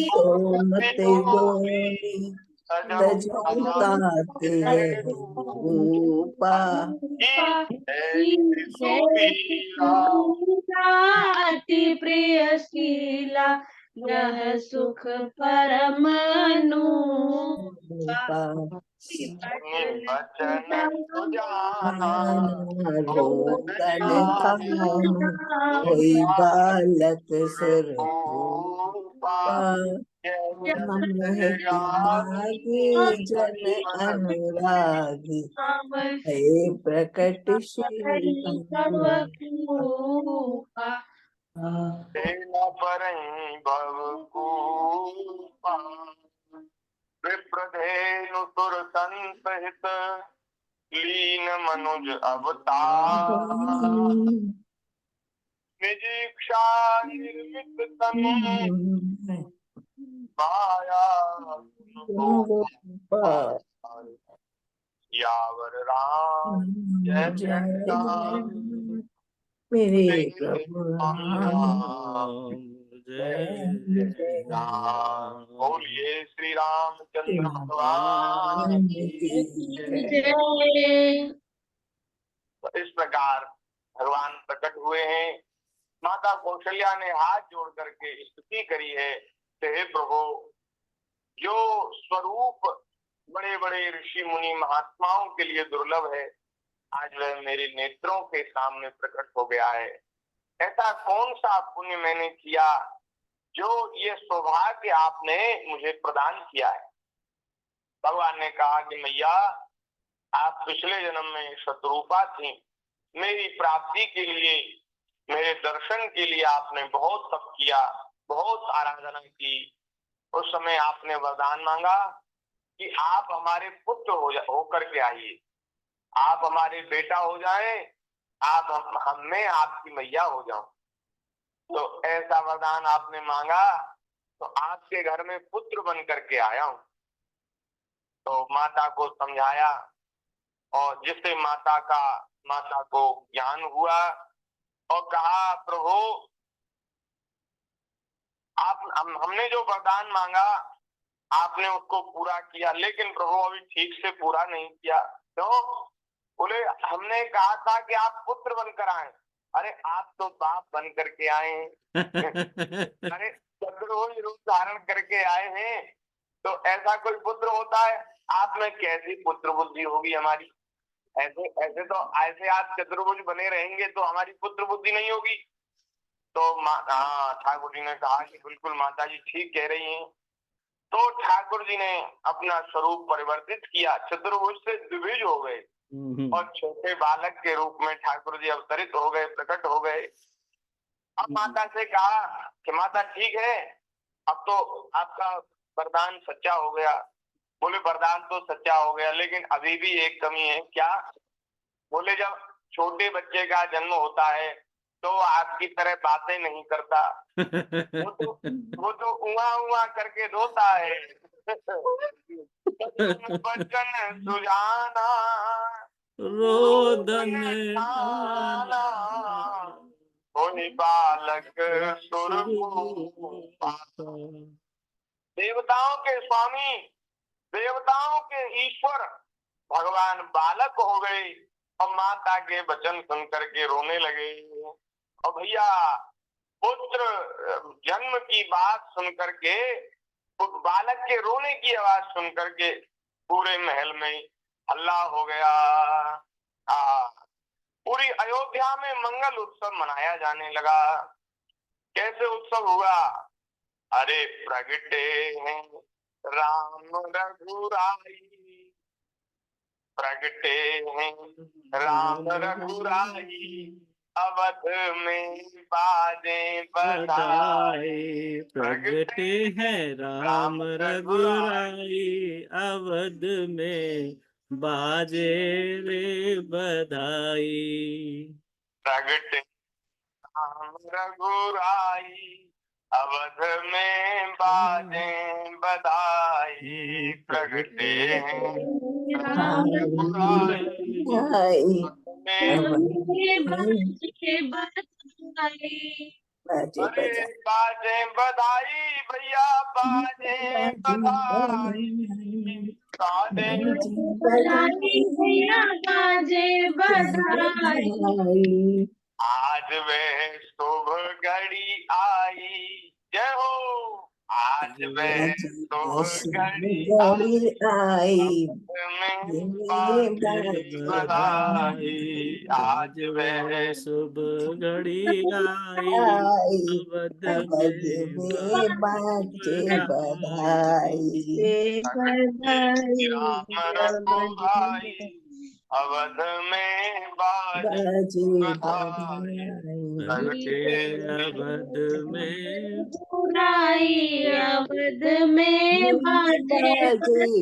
सोमते गोली तजताते रूपा अति प्रिय शीला यह सुख परम बचन सुजाना रोदन खाना कोई बालक सुर लागे जन अनुरागी हे प्रकट श्री भवकूपा विप्रधेनु सुर संसहित लीन मनुज अवतार निज इच्छा निर्मित तनु माया यावर राम जय राम मेरे प्रभु जय राम। बोलिए श्री रामचंद्र भगवान की जय। इस प्रकार भगवान प्रकट हुए हैं। माता कौशल्या ने हाथ जोड़ करके स्तुति करी है, हे प्रभु, जो स्वरूप बड़े बड़े ऋषि मुनि महात्माओं के लिए दुर्लभ है, आज वह मेरे नेत्रों के सामने प्रकट हो गया है। ऐसा कौन सा पुण्य मैंने किया जो ये सौभाग्य आपने मुझे प्रदान किया है। भगवान ने कहा कि मैया, आप पिछले जन्म में शत्रुपा थी, मेरी प्राप्ति के लिए, मेरे दर्शन के लिए आपने बहुत तप किया, बहुत आराधना की। उस समय आपने वरदान मांगा कि आप हमारे पुत्र हो करके आइए, आप हमारे बेटा हो जाएं आप हम में आपकी मैया हो जाऊं। तो ऐसा वरदान आपने मांगा, तो आपके घर में पुत्र बन करके आया हूं। तो माता को समझाया, और जिससे माता को ज्ञान हुआ, और कहा प्रभु हमने जो वरदान मांगा आपने उसको पूरा किया, लेकिन प्रभु अभी ठीक से पूरा नहीं किया। क्यों? बोले हमने कहा था कि आप पुत्र बनकर आए। अरे आप तो बाप बन करके आए हैं। अरे चतुर्भुज रूप धारण करके आए हैं, तो ऐसा कोई पुत्र होता है? आप में कैसी पुत्र बुद्धि होगी हमारी? ऐसे आप चतुर्भुज बने रहेंगे तो हमारी पुत्र बुद्धि नहीं होगी। तो ठाकुर जी ने कहा कि बिल्कुल माता जी ठीक कह रही हैं। तो ठाकुर जी ने अपना स्वरूप परिवर्तित किया, चतुर्भुज से द्विभुज हो गए, और छोटे बालक के रूप में ठाकुर जी अवतरित हो गए, प्रकट हो गए। अब माता से कहा कि माता ठीक है, अब तो आपका वरदान सच्चा हो गया। बोले वरदान तो सच्चा हो गया, लेकिन अभी भी एक कमी है। क्या? बोले जब छोटे बच्चे का जन्म होता है तो आपकी तरह बातें नहीं करता, वो तो उआ उआ करके रोता है। बचन सुजाना रोदन आना, कोई बालक देवताओं के स्वामी, देवताओं के ईश्वर भगवान बालक हो गए, और माता के वचन सुन करके रोने लगे। और भैया पुत्र जन्म की बात सुन करके, उस बालक के रोने की आवाज सुन करके पूरे महल में हल्ला हो गया। पूरी अयोध्या में मंगल उत्सव मनाया जाने लगा। कैसे उत्सव हुआ? अरे प्रगटे हैं राम रघुराई, प्रगटे हैं राम रघुराई, अवध में बाजे बधाई। प्रगटे हैं राम रघुराई, अवध में बाजे रे बधाई। प्रगटे राम रघुराई, अवध में बाजे बधाई। प्रगटे हैं राम रघुराई, अरे बाजे बधाई भैया, बाजे बधाई, बाजे बधाई। आज वह शुभ घड़ी आई। जय हो। आज वह शुभ घड़ी आई, में बधाई। आज वह शुभ घड़ी आई, अवध अवध में बाजे बधाई। राम रघुराई, अवध में बाजे बधाई। अवध में अवध में बाजे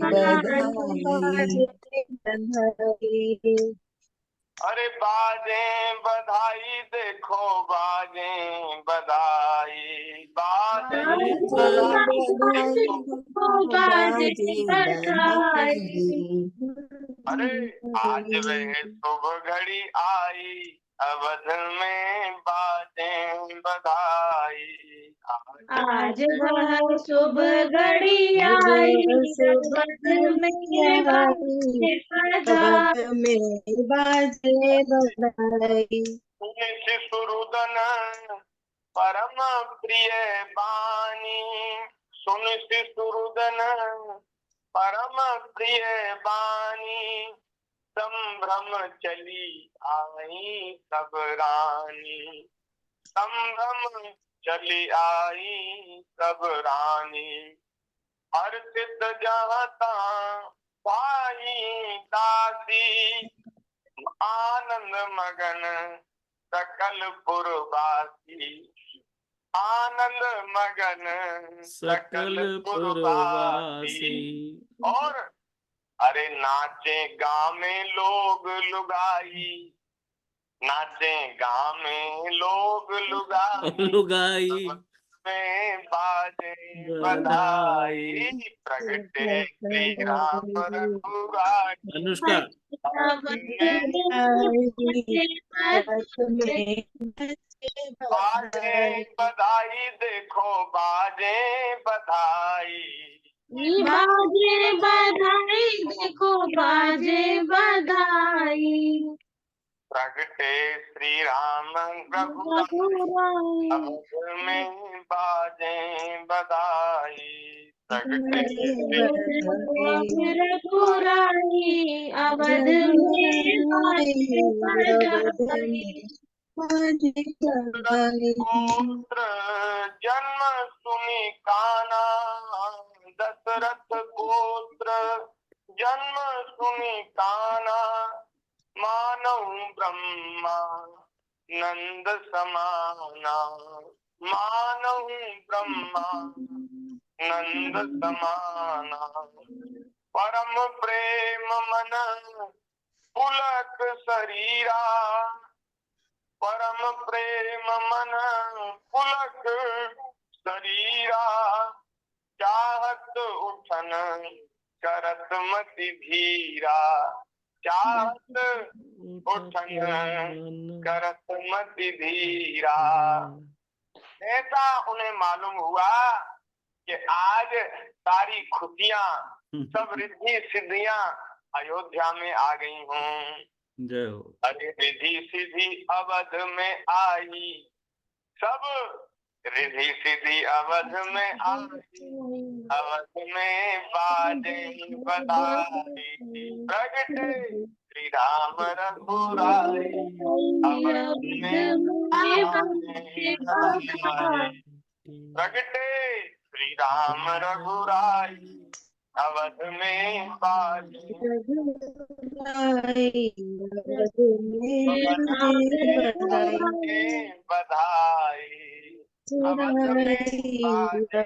बधाई। अरे बाजे बधाई, देखो बाजे बधाई, बाजे बधाई। बाजे बधाई। अरे आज वह शुभ घड़ी आई, अवध में बाजे बधाई। आज वह शुभ घड़ी आई, अवध में बाजे बधाई। शिशुरुदन परम प्रिय बानी, सुन शिशुरुदन परम प्रिय बानी, संभ्रम चली आई सब रानी, संभ्रम चली आई सब रानी। हर्षित जहता भाई दासी, आनंद मगन सकल पुरवासी, आनंद मगन सकल पुरवासी। और अरे नाचे गाँव में लोग लुगाई, नाचे गामे लोग लुगाई लुगाई में बाजे बधाई। बधाई, प्रगटे श्री राम रघुराई। अनुष्का बाजे बधाई देखो बाजे बधाई, बाजे बधाई देखो बाजे बधाई, प्रगटे श्री राम रघुराई। अवध में बाजे बधाई, प्रगटे रघुराई अवध में बाजे बधाई। गोत्र जन्म सुनि काना, दशरथ गोत्र जन्म सुनि काना, मानव ब्रह्मा नंद समाना, मानव ब्रह्मा नंद समाना, परम प्रेम मन पुलक शरीरा, परम प्रेम मन पुलक शरीरा, चाहत उठन करत मति धीरा, चाहत उठन करत मति धीरा। ऐसा उन्हें मालूम हुआ कि आज सारी खुशियां सब रिद्धि सिद्धियां अयोध्या में आ गई हूँ। जय हो। अरे रिद्धि सिद्धि अवध में आई, सब रिद्धि सिद्धि अवध में आई, अवध में बाजे बधाई, प्रगटे श्री राम रघुराई। अवध में बाजे बधाई, प्रगटे श्री राम रघुराई। अवध में बाजे बधाई, अवध में बाजे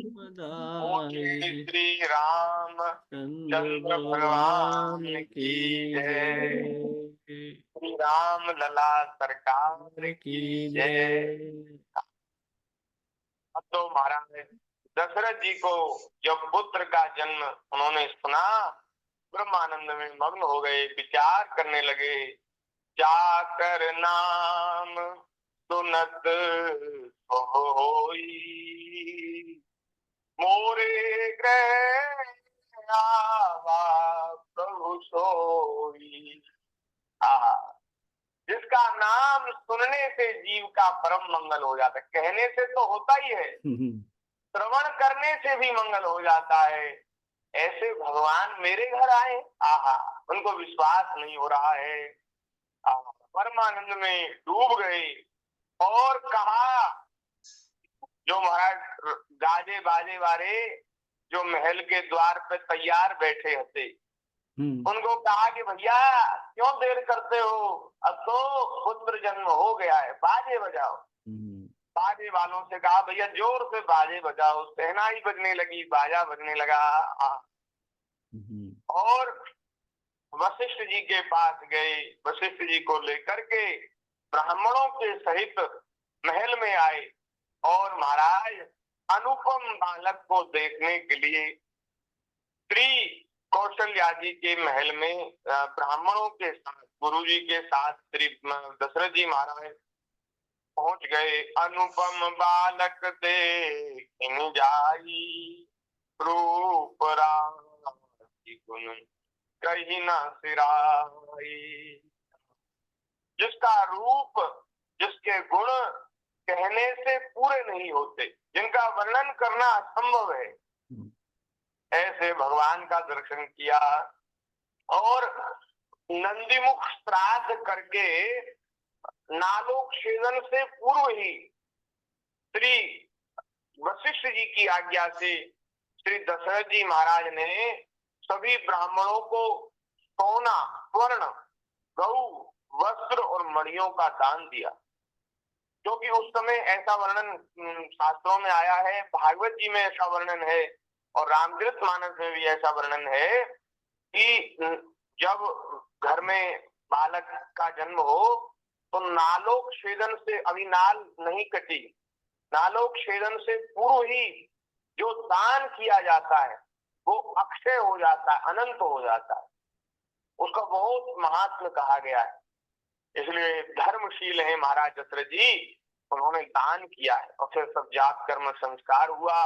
बधाई। श्री राम चंद्र भगवान की जय, श्री राम लला सरकार की जय। अब तो महाराज दशरथ जी को जब पुत्र का जन्म उन्होंने सुना, ब्रह्मानंद में मग्न हो गए, विचार करने लगे। जाकर नाम सुनत होई, मोरे गृह आवा प्रभु सोई। जिसका नाम सुनने से जीव का परम मंगल हो जाता है, कहने से तो होता ही है, श्रवण करने से भी मंगल हो जाता है। ऐसे भगवान मेरे घर आए, आहा, उनको विश्वास नहीं हो रहा है, परमानंद में डूब गए और कहा, जो महाराज गाजे बाजे वाले जो महल के द्वार पे तैयार बैठे हते, उनको कहा कि भैया क्यों देर करते हो, अब तो पुत्र जन्म हो गया है, बाजे बजाओ। बाजे वालों से कहा भैया जोर से बाजे बजाओ, शहनाई बजने लगी, बाजा बजने लगा। और वशिष्ठ जी के पास गए, वशिष्ठ जी को लेकर के ब्राह्मणों के सहित महल में आए और महाराज अनुपम बालक को देखने के लिए श्री कौशल्या जी के महल में ब्राह्मणों के साथ, गुरु जी के साथ श्री दशरथ जी महाराज पहुंच गए। अनुपम बालक देखिन जाई, रूप राशि गुण कहीं न सिराई। जिसका रूप, जिसके गुण कहने से पूरे नहीं होते, जिनका वर्णन करना असंभव है, ऐसे भगवान का दर्शन किया। और नंदीमुख श्राद्ध करके नालोक छेदन से पूर्व ही श्री वशिष्ठ जी की आज्ञा से श्री दशरथ जी महाराज ने सभी ब्राह्मणों को सोना, स्वर्ण, गऊ, वस्त्र और मणियों का दान दिया। क्योंकि उस समय ऐसा वर्णन शास्त्रों में आया है, भागवत जी में ऐसा वर्णन है और रामचरित मानस में भी ऐसा वर्णन है कि जब घर में बालक का जन्म हो तो नालोक छेदन से, अभी नाल नहीं कटी, नालोक छेदन से पूर्व ही जो दान किया जाता है वो अक्षय हो जाता है, अनंत हो जाता है, उसका बहुत महात्म कहा गया है। इसलिए धर्मशील है महाराज दशरथ जी, उन्होंने दान किया है और फिर सब जात कर्म संस्कार हुआ।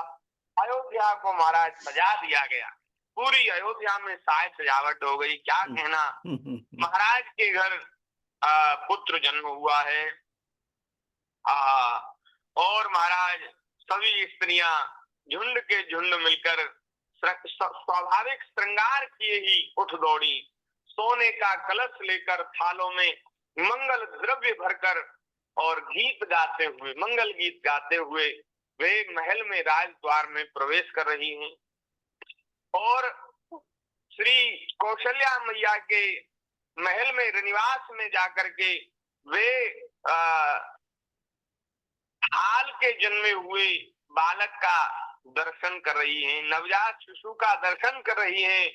अयोध्या को महाराज सजा दिया गया, पूरी अयोध्या में साज सजावट हो गई। क्या कहना, महाराज के घर पुत्र जन्म हुआ है। और महाराज सभी स्त्रियां झुंड के झुंड मिलकर स्वाभाविक श्रृंगार किए ही उठ दौड़ी, सोने का कलश लेकर थालों में मंगल द्रव्य भरकर और गीत गाते हुए, मंगल गीत गाते हुए वे महल में राजद्वार में प्रवेश कर रही हैं। और श्री कौशल्या मैया के महल में निवास में जाकर के वे हाल के जन्मे हुए बालक का दर्शन कर रही हैं, नवजात शिशु का दर्शन कर रही हैं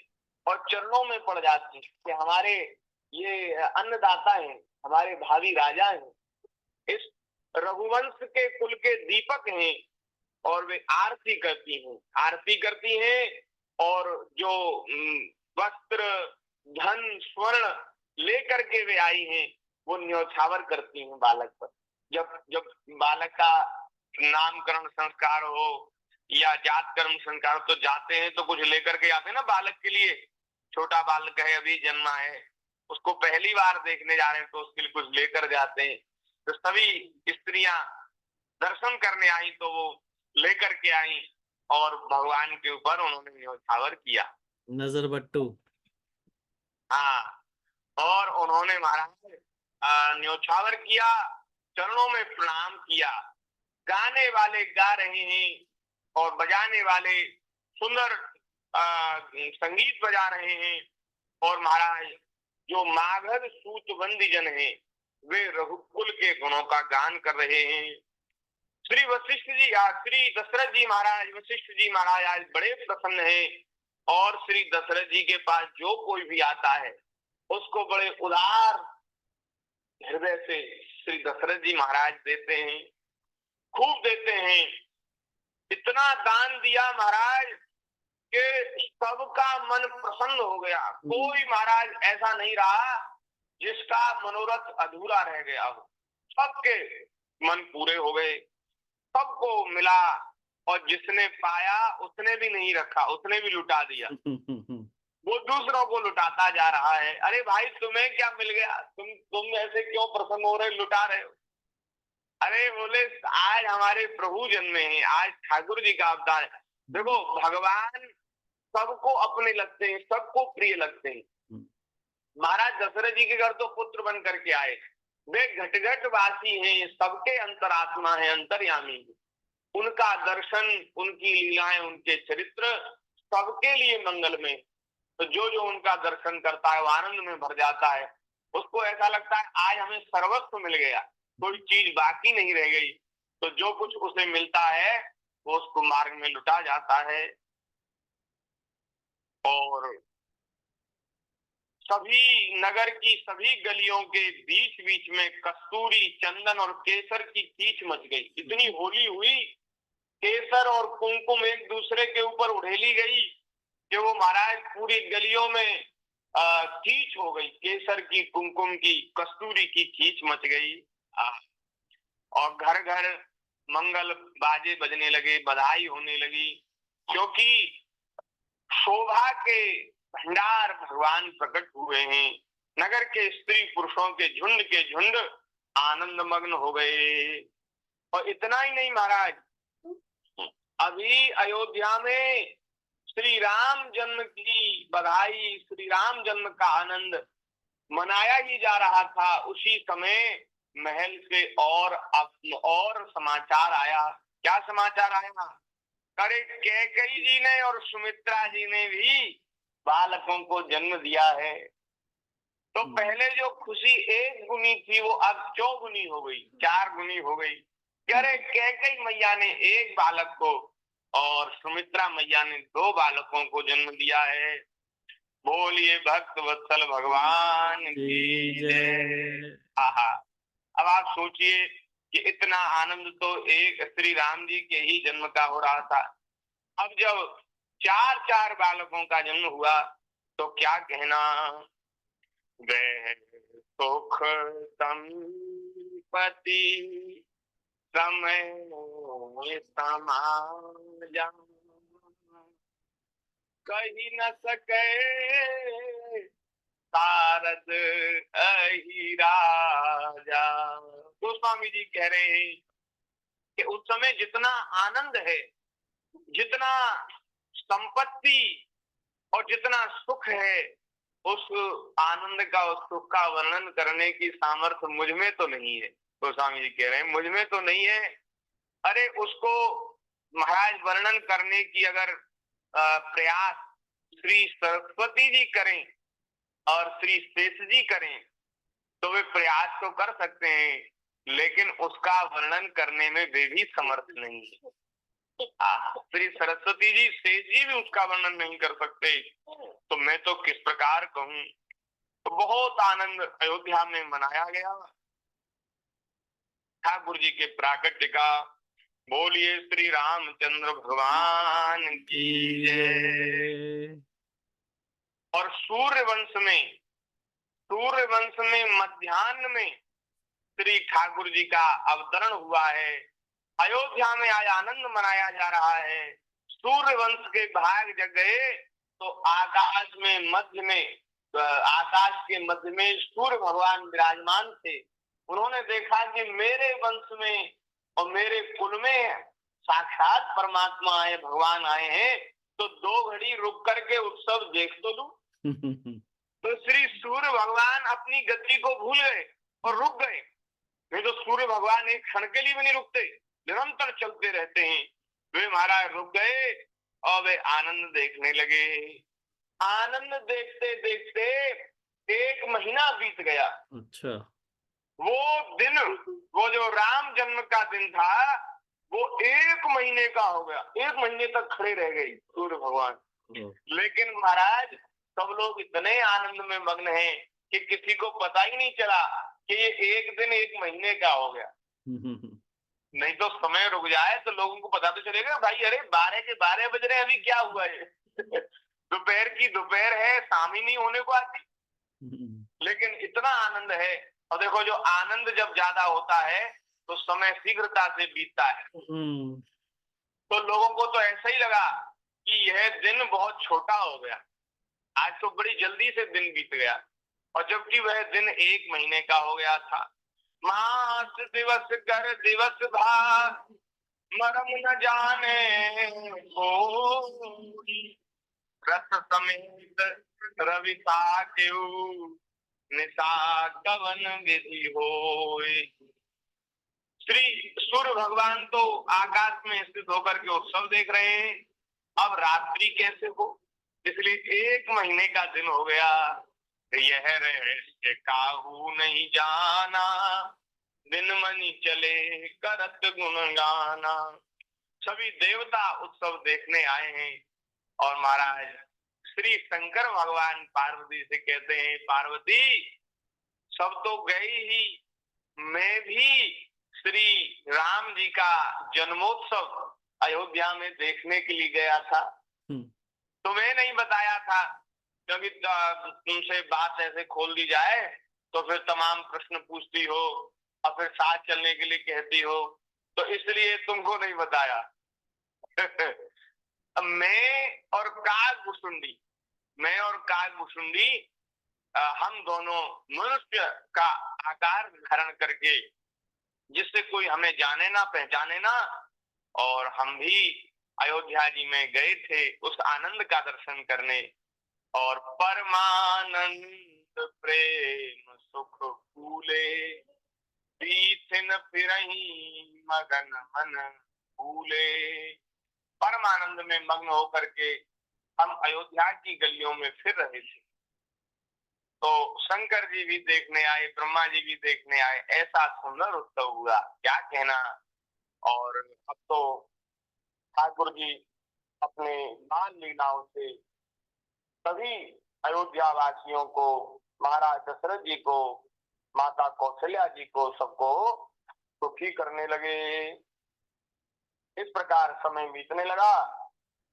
और चरणों में पड़ जाती हैं कि हमारे ये अन्नदाता हैं, हमारे भावी राजा हैं, इस रघुवंश के कुल के दीपक हैं। और वे आरती करती हैं और जो वस्त्र धन स्वर्ण लेकर के वे आई हैं वो न्योछावर करती हैं बालक पर। जब बालक का नामकरण संस्कार हो या जात कर्म संस्कार तो जाते हैं तो कुछ लेकर के आते हैं ना बालक के लिए। छोटा बालक है, अभी जन्मा है, उसको पहली बार देखने जा रहे हैं तो उसके लिए कुछ लेकर जाते हैं। तो सभी स्त्रियां दर्शन करने आई तो वो लेकर के आई और भगवान के ऊपर उन्होंने न्योछावर किया, नजर बट्टू। हाँ, और उन्होंने महाराज न्योछावर किया, चरणों में प्रणाम किया। गाने वाले गा रहे हैं और बजाने वाले सुंदर संगीत बजा रहे हैं। और महाराज जो मागध सूतबंदी जन है वे रघुकुल के गुणों का गान कर रहे हैं। श्री वशिष्ठ जी, श्री दशरथ जी महाराज, वशिष्ठ जी महाराज आज बड़े प्रसन्न हैं और श्री दशरथ जी के पास जो कोई भी आता है उसको बड़े उदार हृदय से श्री दशरथ जी महाराज देते हैं, खूब देते हैं। इतना दान दिया महाराज कि सबका मन प्रसन्न हो गया। कोई महाराज ऐसा नहीं रहा जिसका मनोरथ अधूरा रह गया हो, सबके मन पूरे हो गए, सबको मिला। और जिसने पाया उसने भी नहीं रखा, उसने भी लुटा दिया, वो दूसरों को लुटाता जा रहा है। अरे भाई तुम्हें क्या मिल गया, तुम ऐसे क्यों प्रसन्न हो रहे, लुटा रहे हो? अरे बोले आज हमारे प्रभु जन्मे हैं, आज ठाकुर जी का अवतार है। देखो भगवान सबको अपने लगते हैं, सबको प्रिय लगते हैं। महाराज दशरथ जी के घर तो पुत्र बन करके आए, वे घट वासी हैं, सबके अंतरात्मा है, अंतर्यामी है। उनका दर्शन, उनकी लीलाएं, उनके चरित्र सबके लिए मंगल में। तो जो उनका दर्शन करता है वो आनंद में भर जाता है, उसको ऐसा लगता है आज हमें सर्वस्व मिल गया, कोई चीज बाकी नहीं रह गई। तो जो कुछ उसे मिलता है वो उसको मार्ग में लुटा जाता है। और सभी नगर की सभी गलियों के बीच बीच में कस्तूरी, चंदन और केसर की कीच मच गई। इतनी होली हुई, केसर और कुमकुम एक दूसरे के ऊपर उड़ेली गई कि वो महाराज पूरी गलियों में कीच हो गई। केसर की, कुमकुम की, कस्तूरी की कीच मच गई। और घर घर मंगल बाजे बजने लगे, बधाई होने लगी, क्योंकि शोभा के भंडार भगवान प्रकट हुए हैं। नगर के स्त्री पुरुषों के झुंड आनंद मग्न हो गए। और इतना ही नहीं महाराज, अभी अयोध्या में श्री राम जन्म की बधाई, श्री राम जन्म का आनंद मनाया ही जा रहा था। उसी समय महल से और समाचार आया। क्या समाचार आया? अरे कैकेयी जी ने और सुमित्रा जी ने भी बालकों को जन्म दिया है। तो पहले जो खुशी 1 गुनी थी वो अब 4 गुनी हो गई, 4 गुनी हो गई। अरे कैकेयी मैया ने 1 बालक को और सुमित्रा मैया ने 2 बालकों को जन्म दिया है। बोलिए भक्त वत्सल भगवान की जय। आहा, अब आप सोचिए कि इतना आनंद तो एक श्री राम जी के ही जन्म का हो रहा था। अब जब चार चार बालकों का जन्म हुआ तो क्या कहना, वह सुख संपत्ति समय समाजा, कही न सके सारद अहि राजा। गोस्वामी जी कह रहे हैं कि उस समय जितना आनंद है, जितना संपत्ति और जितना सुख है, उस आनंद का, उस सुख का वर्णन करने की सामर्थ्य मुझ में तो नहीं है। गोस्वामी जी कह रहे हैं मुझ में तो नहीं है। अरे उसको महाराज वर्णन करने की अगर प्रयास श्री सरस्वती जी करें और श्री शेष जी करें तो वे प्रयास तो कर सकते हैं, लेकिन उसका वर्णन करने में वे भी समर्थ नहीं है। श्री सरस्वती जी, शेष जी भी उसका वर्णन नहीं कर सकते, तो मैं तो किस प्रकार कहूं। तो बहुत आनंद अयोध्या में मनाया गया ठाकुर जी के प्राकट्य का। बोलिए श्री रामचंद्र भगवान की जय। और सूर्य वंश में मध्याह्न में श्री ठाकुर जी का अवतरण हुआ है। अयोध्या में आज आनंद मनाया जा रहा है। सूर्य वंश के भाग जग गए तो आकाश के मध्य में सूर्य भगवान विराजमान थे। उन्होंने देखा कि मेरे वंश में और मेरे कुल में साक्षात परमात्मा आए, भगवान आए हैं, तो 2 घड़ी रुक करके उत्सव देख तो लूं। तो श्री सूर्य भगवान अपनी गति को भूल गए और रुक गए। नहीं तो सूर्य भगवान एक क्षण के लिए भी नहीं रुकते, निरंतर चलते रहते हैं। वे महाराज रुक गए और वे आनंद देखने लगे। आनंद देखते देखते 1 महीना बीत गया। अच्छा। वो दिन, वो जो राम जन्म का दिन था, वो 1 महीने का हो गया। 1 महीने तक खड़े रह गए सूर्य भगवान। लेकिन महाराज सब लोग इतने आनंद में मग्न हैं कि किसी को पता ही नहीं चला कि ये 1 दिन 1 महीने का हो गया। नहीं तो समय रुक जाए तो लोगों को पता तो चलेगा, भाई अरे 12 के 12 बज रहे हैं, अभी क्या हुआ है। दोपहर की दोपहर है, शाम ही नहीं होने को आती। लेकिन इतना आनंद है। और देखो, जो आनंद जब ज्यादा होता है तो समय शीघ्रता से बीतता है। तो लोगों को तो ऐसा ही लगा कि यह दिन बहुत छोटा हो गया, आज तो बड़ी जल्दी से दिन बीत गया। और जबकि वह दिन 1 महीने का हो गया था। मास दिवस कर दिवस भा, मरम न जाने कोई, रथ समेत रवि साकेऊ, निशा कवन विधि होय। श्री सूर्य भगवान तो आकाश में स्थित होकर के उत्सव देख रहे हैं। अब रात्रि कैसे हो, इसलिए 1 महीने का दिन हो गया। यह रहस्य काहू नहीं जाना, दिन मनी चले करत गुण गाना। सभी देवता उत्सव देखने आए हैं। और महाराज श्री शंकर भगवान पार्वती से कहते हैं, पार्वती सब तो गए ही, मैं भी श्री राम जी का जन्मोत्सव अयोध्या में देखने के लिए गया था। तुम्हें नहीं बताया था, क्योंकि तुमसे बात ऐसे खोल दी जाए तो फिर तमाम प्रश्न पूछती हो और फिर साथ चलने के लिए कहती हो, तो इसलिए तुमको नहीं बताया। मैं और कागभुसुंडी हम दोनों मनुष्य का आकार धारण करके, जिससे कोई हमें जाने ना पहचाने ना, और हम भी अयोध्या जी में गए थे उस आनंद का दर्शन करने। और परमानंद प्रेम सुख फूले, बीथिन फिरहीं मगन मन भूले। परमानंद में मग्न होकर के हम अयोध्या की गलियों में फिर रहे थे। तो शंकर जी भी देखने आए, ब्रह्मा जी भी देखने आए। ऐसा सुंदर उत्सव हुआ, क्या कहना। और अब तो ठाकुर जी अपने बाल लीलाओं से सभी अयोध्या वासियों को, महाराज दशरथ जी को माता कौशल्या जी को सबको सुखी करने लगे। इस प्रकार समय बीतने लगा।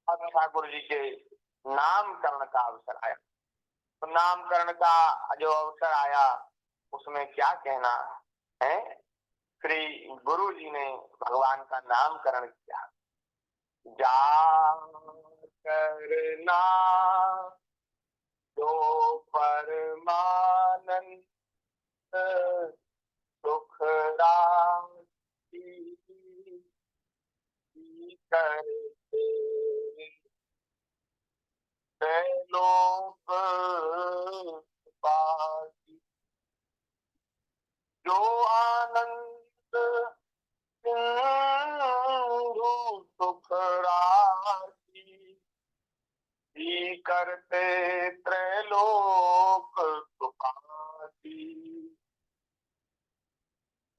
अब ठाकुर जी के नामकरण का अवसर आया। तो नामकरण का जो अवसर आया उसमें क्या कहना है। श्री गुरु जी ने भगवान का नामकरण किया। जा करना जो परमानंद सुख राशि करते लोक पाती। जो आनंद सिंधु सुख राशि करते त्रैलोक सुखाती।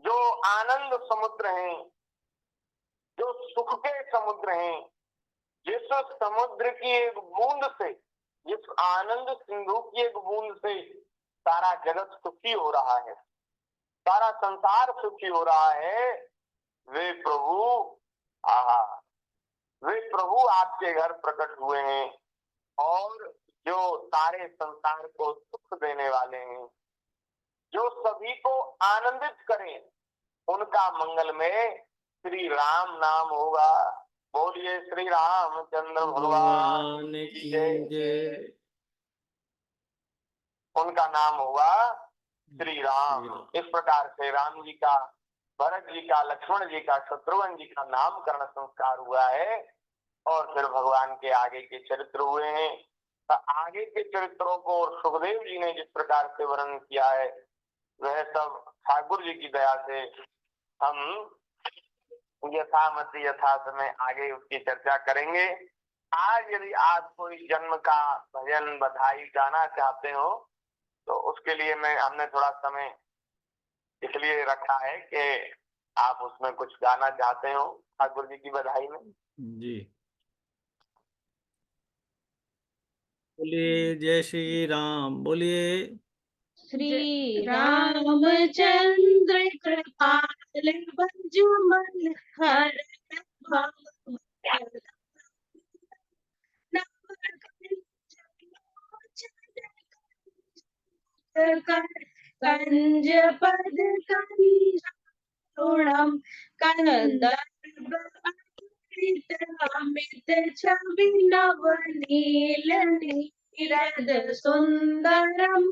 जो आनंद समुद्र हैं, जो सुख के समुद्र हैं, जिस समुद्र की एक बूंद से, जिस आनंद सिंधु की एक बूंद से सारा जगत सुखी हो रहा है, सारा संसार सुखी हो रहा है, वे प्रभु आहा वे प्रभु आपके घर प्रकट हुए हैं और जो सारे संसार को सुख देने वाले हैं, जो सभी को आनंदित करें, उनका मंगल में श्री राम नाम होगा। बोलिए श्री रामचंद्र भगवान की जय। उनका नाम होगा श्री राम। इस प्रकार से राम जी का, भरत जी का, लक्ष्मण जी का, शत्रुघ्न जी का नामकरण संस्कार हुआ है और फिर भगवान के आगे के चरित्र हुए हैं। तो आगे के चरित्रों को और सुखदेव जी ने जिस प्रकार से वर्णन किया है वह सब ठाकुर जी की दया से हम यथामति यथा समय आगे उसकी चर्चा करेंगे। आज यदि आप कोई जन्म का भजन बधाई गाना चाहते हो तो उसके लिए हमने थोड़ा समय इसलिए रखा है कि आप उसमें कुछ गाना चाहते हो ठाकुर जी की बधाई में। जी बोलिए जय श्री राम। बोलिए श्री रामचंद्र कृपाल बंजुमन हर कंज पद कंजम कंदर्प अमित छवि नवनील नीरद सुंदरम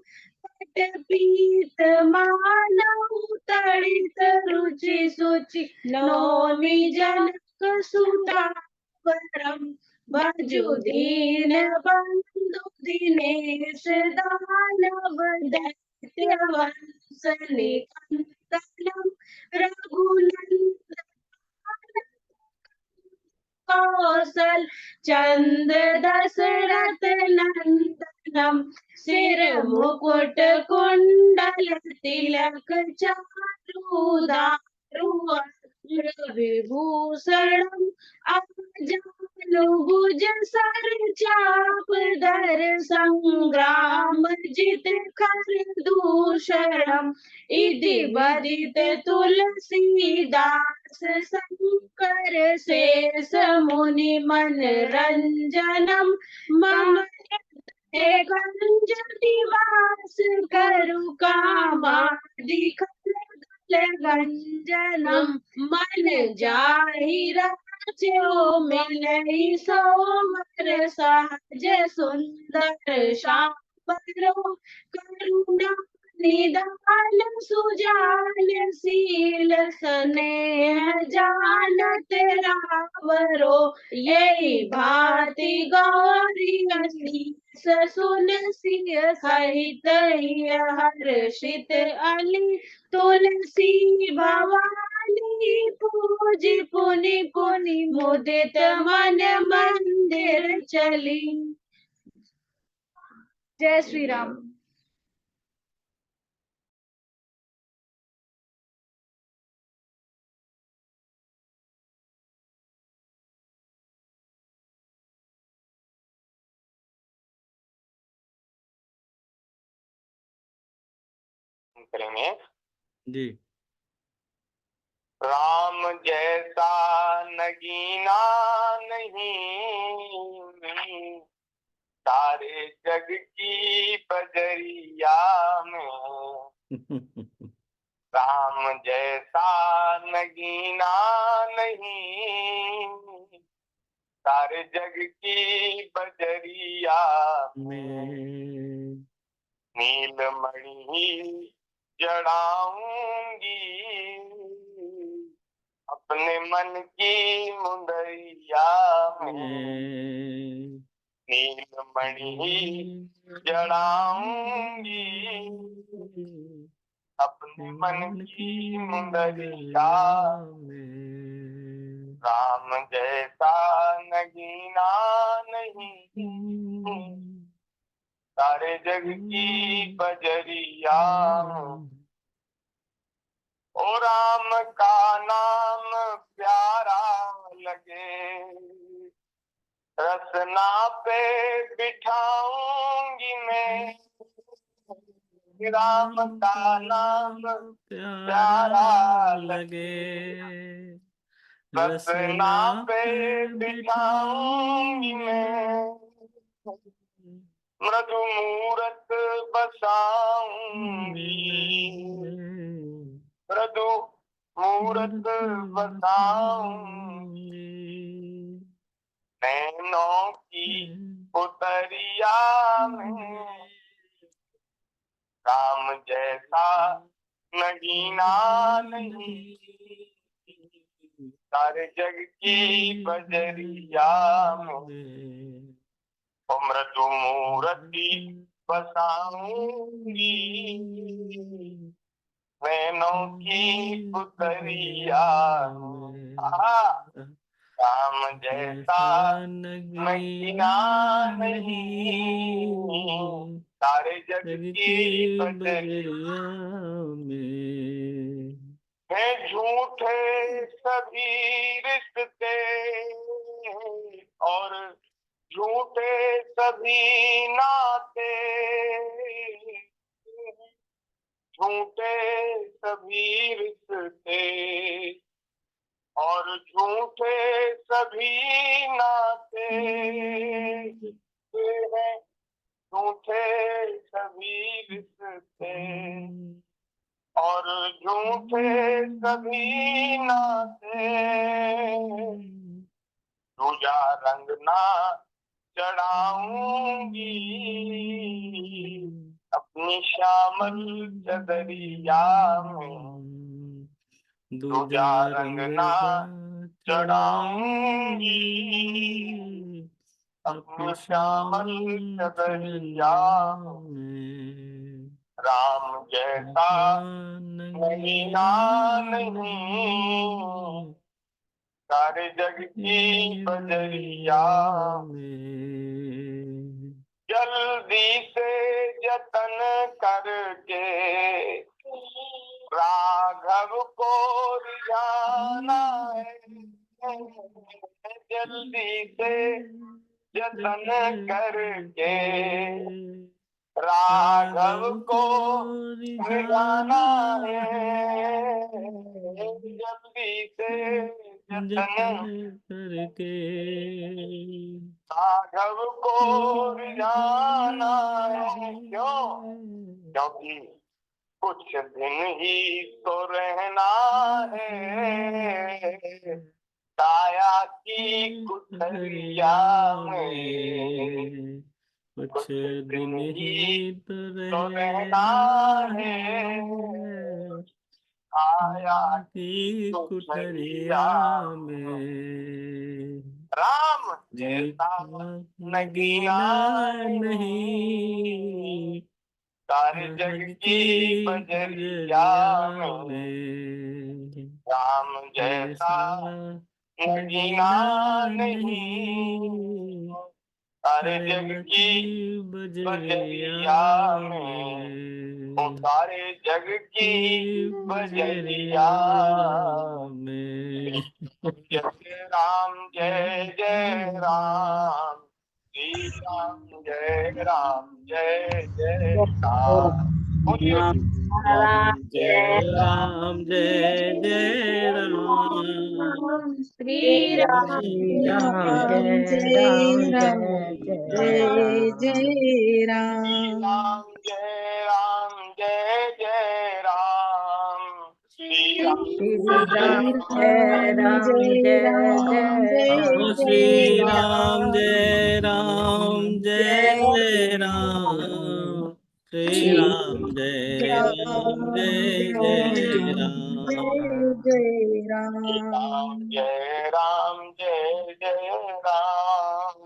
पीत मानव तड़ित रुचि सुचि नौमि जनक सुतावरम भजु दीन बंधु दिनेश दानव दैत्य वंश निकंदनम रघुनंदन कौशल चंद दशरथ नंदनम सिर मुकुट कुंडल तिलक चारु दारु विभूषणम भुज सर चाप धर संग्राम जित खर दूषणम इति बदित तुलसीदास शंकर शेष मुनि मन रंजनम मम गंज निवास करु कामादि गंजनम मन जाहि जो मिलई सोमर सहज सुंदर श्यामरो करुणा निदान सुजान शील स्नेह जानत रावरो यही भांति गौरी सुन सिय सहित हर्षित अली तुलसी भवानी पूज पुनि पुनि मुदित मन मंदिर चली। जय श्री राम। करेंगे। जी। राम जैसा नगीना नहीं, सारे जग की बजरिया में। राम जैसा नगीना नहीं, सारे जग की बजरिया में। नीलमणि जड़ाऊंगी अपने मन की मुंदरिया में। नीलमणि जड़ाऊंगी अपने मन की मुंदरिया में। राम जैसा नगीना नहीं, सारे जग की बजरिया में। ओ राम का नाम प्यारा लगे, रसना पे बिठाऊंगी मैं। राम का नाम प्यारा लगे, रसना पे बिठाऊंगी मैं। मृदु मूरत बसाऊंगी, मृदु मूरत बसाऊंगी। नैनों की उतरिया में, राम जैसा नगीना नहीं, सारे जग की बजरिया में। मृदु मूर्ति बसाऊंगी, नैनों की पुतरिया। राम जैसा नगीना नहीं, सारे जग की बजरिया में। है झूठे सभी रिश्ते और झूठे सभी नाते, झूठे सभी रिश्ते और झूठे सभी नाते हैं। झूठे सभी रिश्ते और झूठे सभी नाते। दूजा रंग ना चढ़ाऊंगी अपनी श्यामल चदरिया में। दूजा रंग ना चढ़ाऊंगी अपनी श्यामल चदरिया में। राम जैसा नगीना नहीं, सारे जग की बजरिया में। जल्दी से जतन करके राघव को रिझाना है। जल्दी से जतन करके राघव को रिझाना है। जल्दी से जतन करके राघव को रिझाना है। क्यों? क्योंकि कुछ दिन ही तो रहना है काया की कुठरिया में। कुछ दिन ही तो रहना है काया की कुठरिया में। राम जैसा नगीना नहीं, सारे जग की बजरिया में। राम जैसा नगीना नहीं, सारे जग की बजरिया में। ओ सारे जग की बजरिया में। जय राम जय जय राम, श्री राम जय जय राम। राम जय राम, जय जय राम। श्री राम जय राम जय जय राम राम जय राम, जय जय राम। श्री राम राम जय ओ श्री जय राम राम जय राम, जय जय राम। श्री राम जय राम, जय जय राम। जय राम राम जय राम, जय जय राम।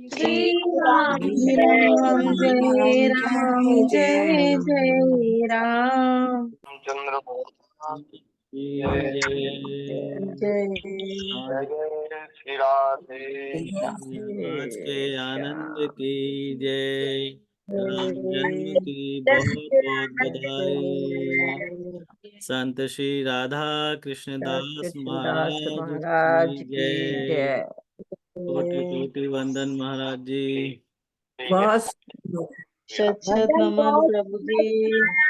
श्री राम जय राम जय जय राम चंद्र भगवान जय जय जय जय श्री राधे। आज के आनंद की जय। राम जन्म की बहुत बहुत बधाई। संत श्री राधा कृष्णदास महाराज की जय। कोटि कोटि वंदन महाराज जी। बहुत सच नमन प्रभु जी।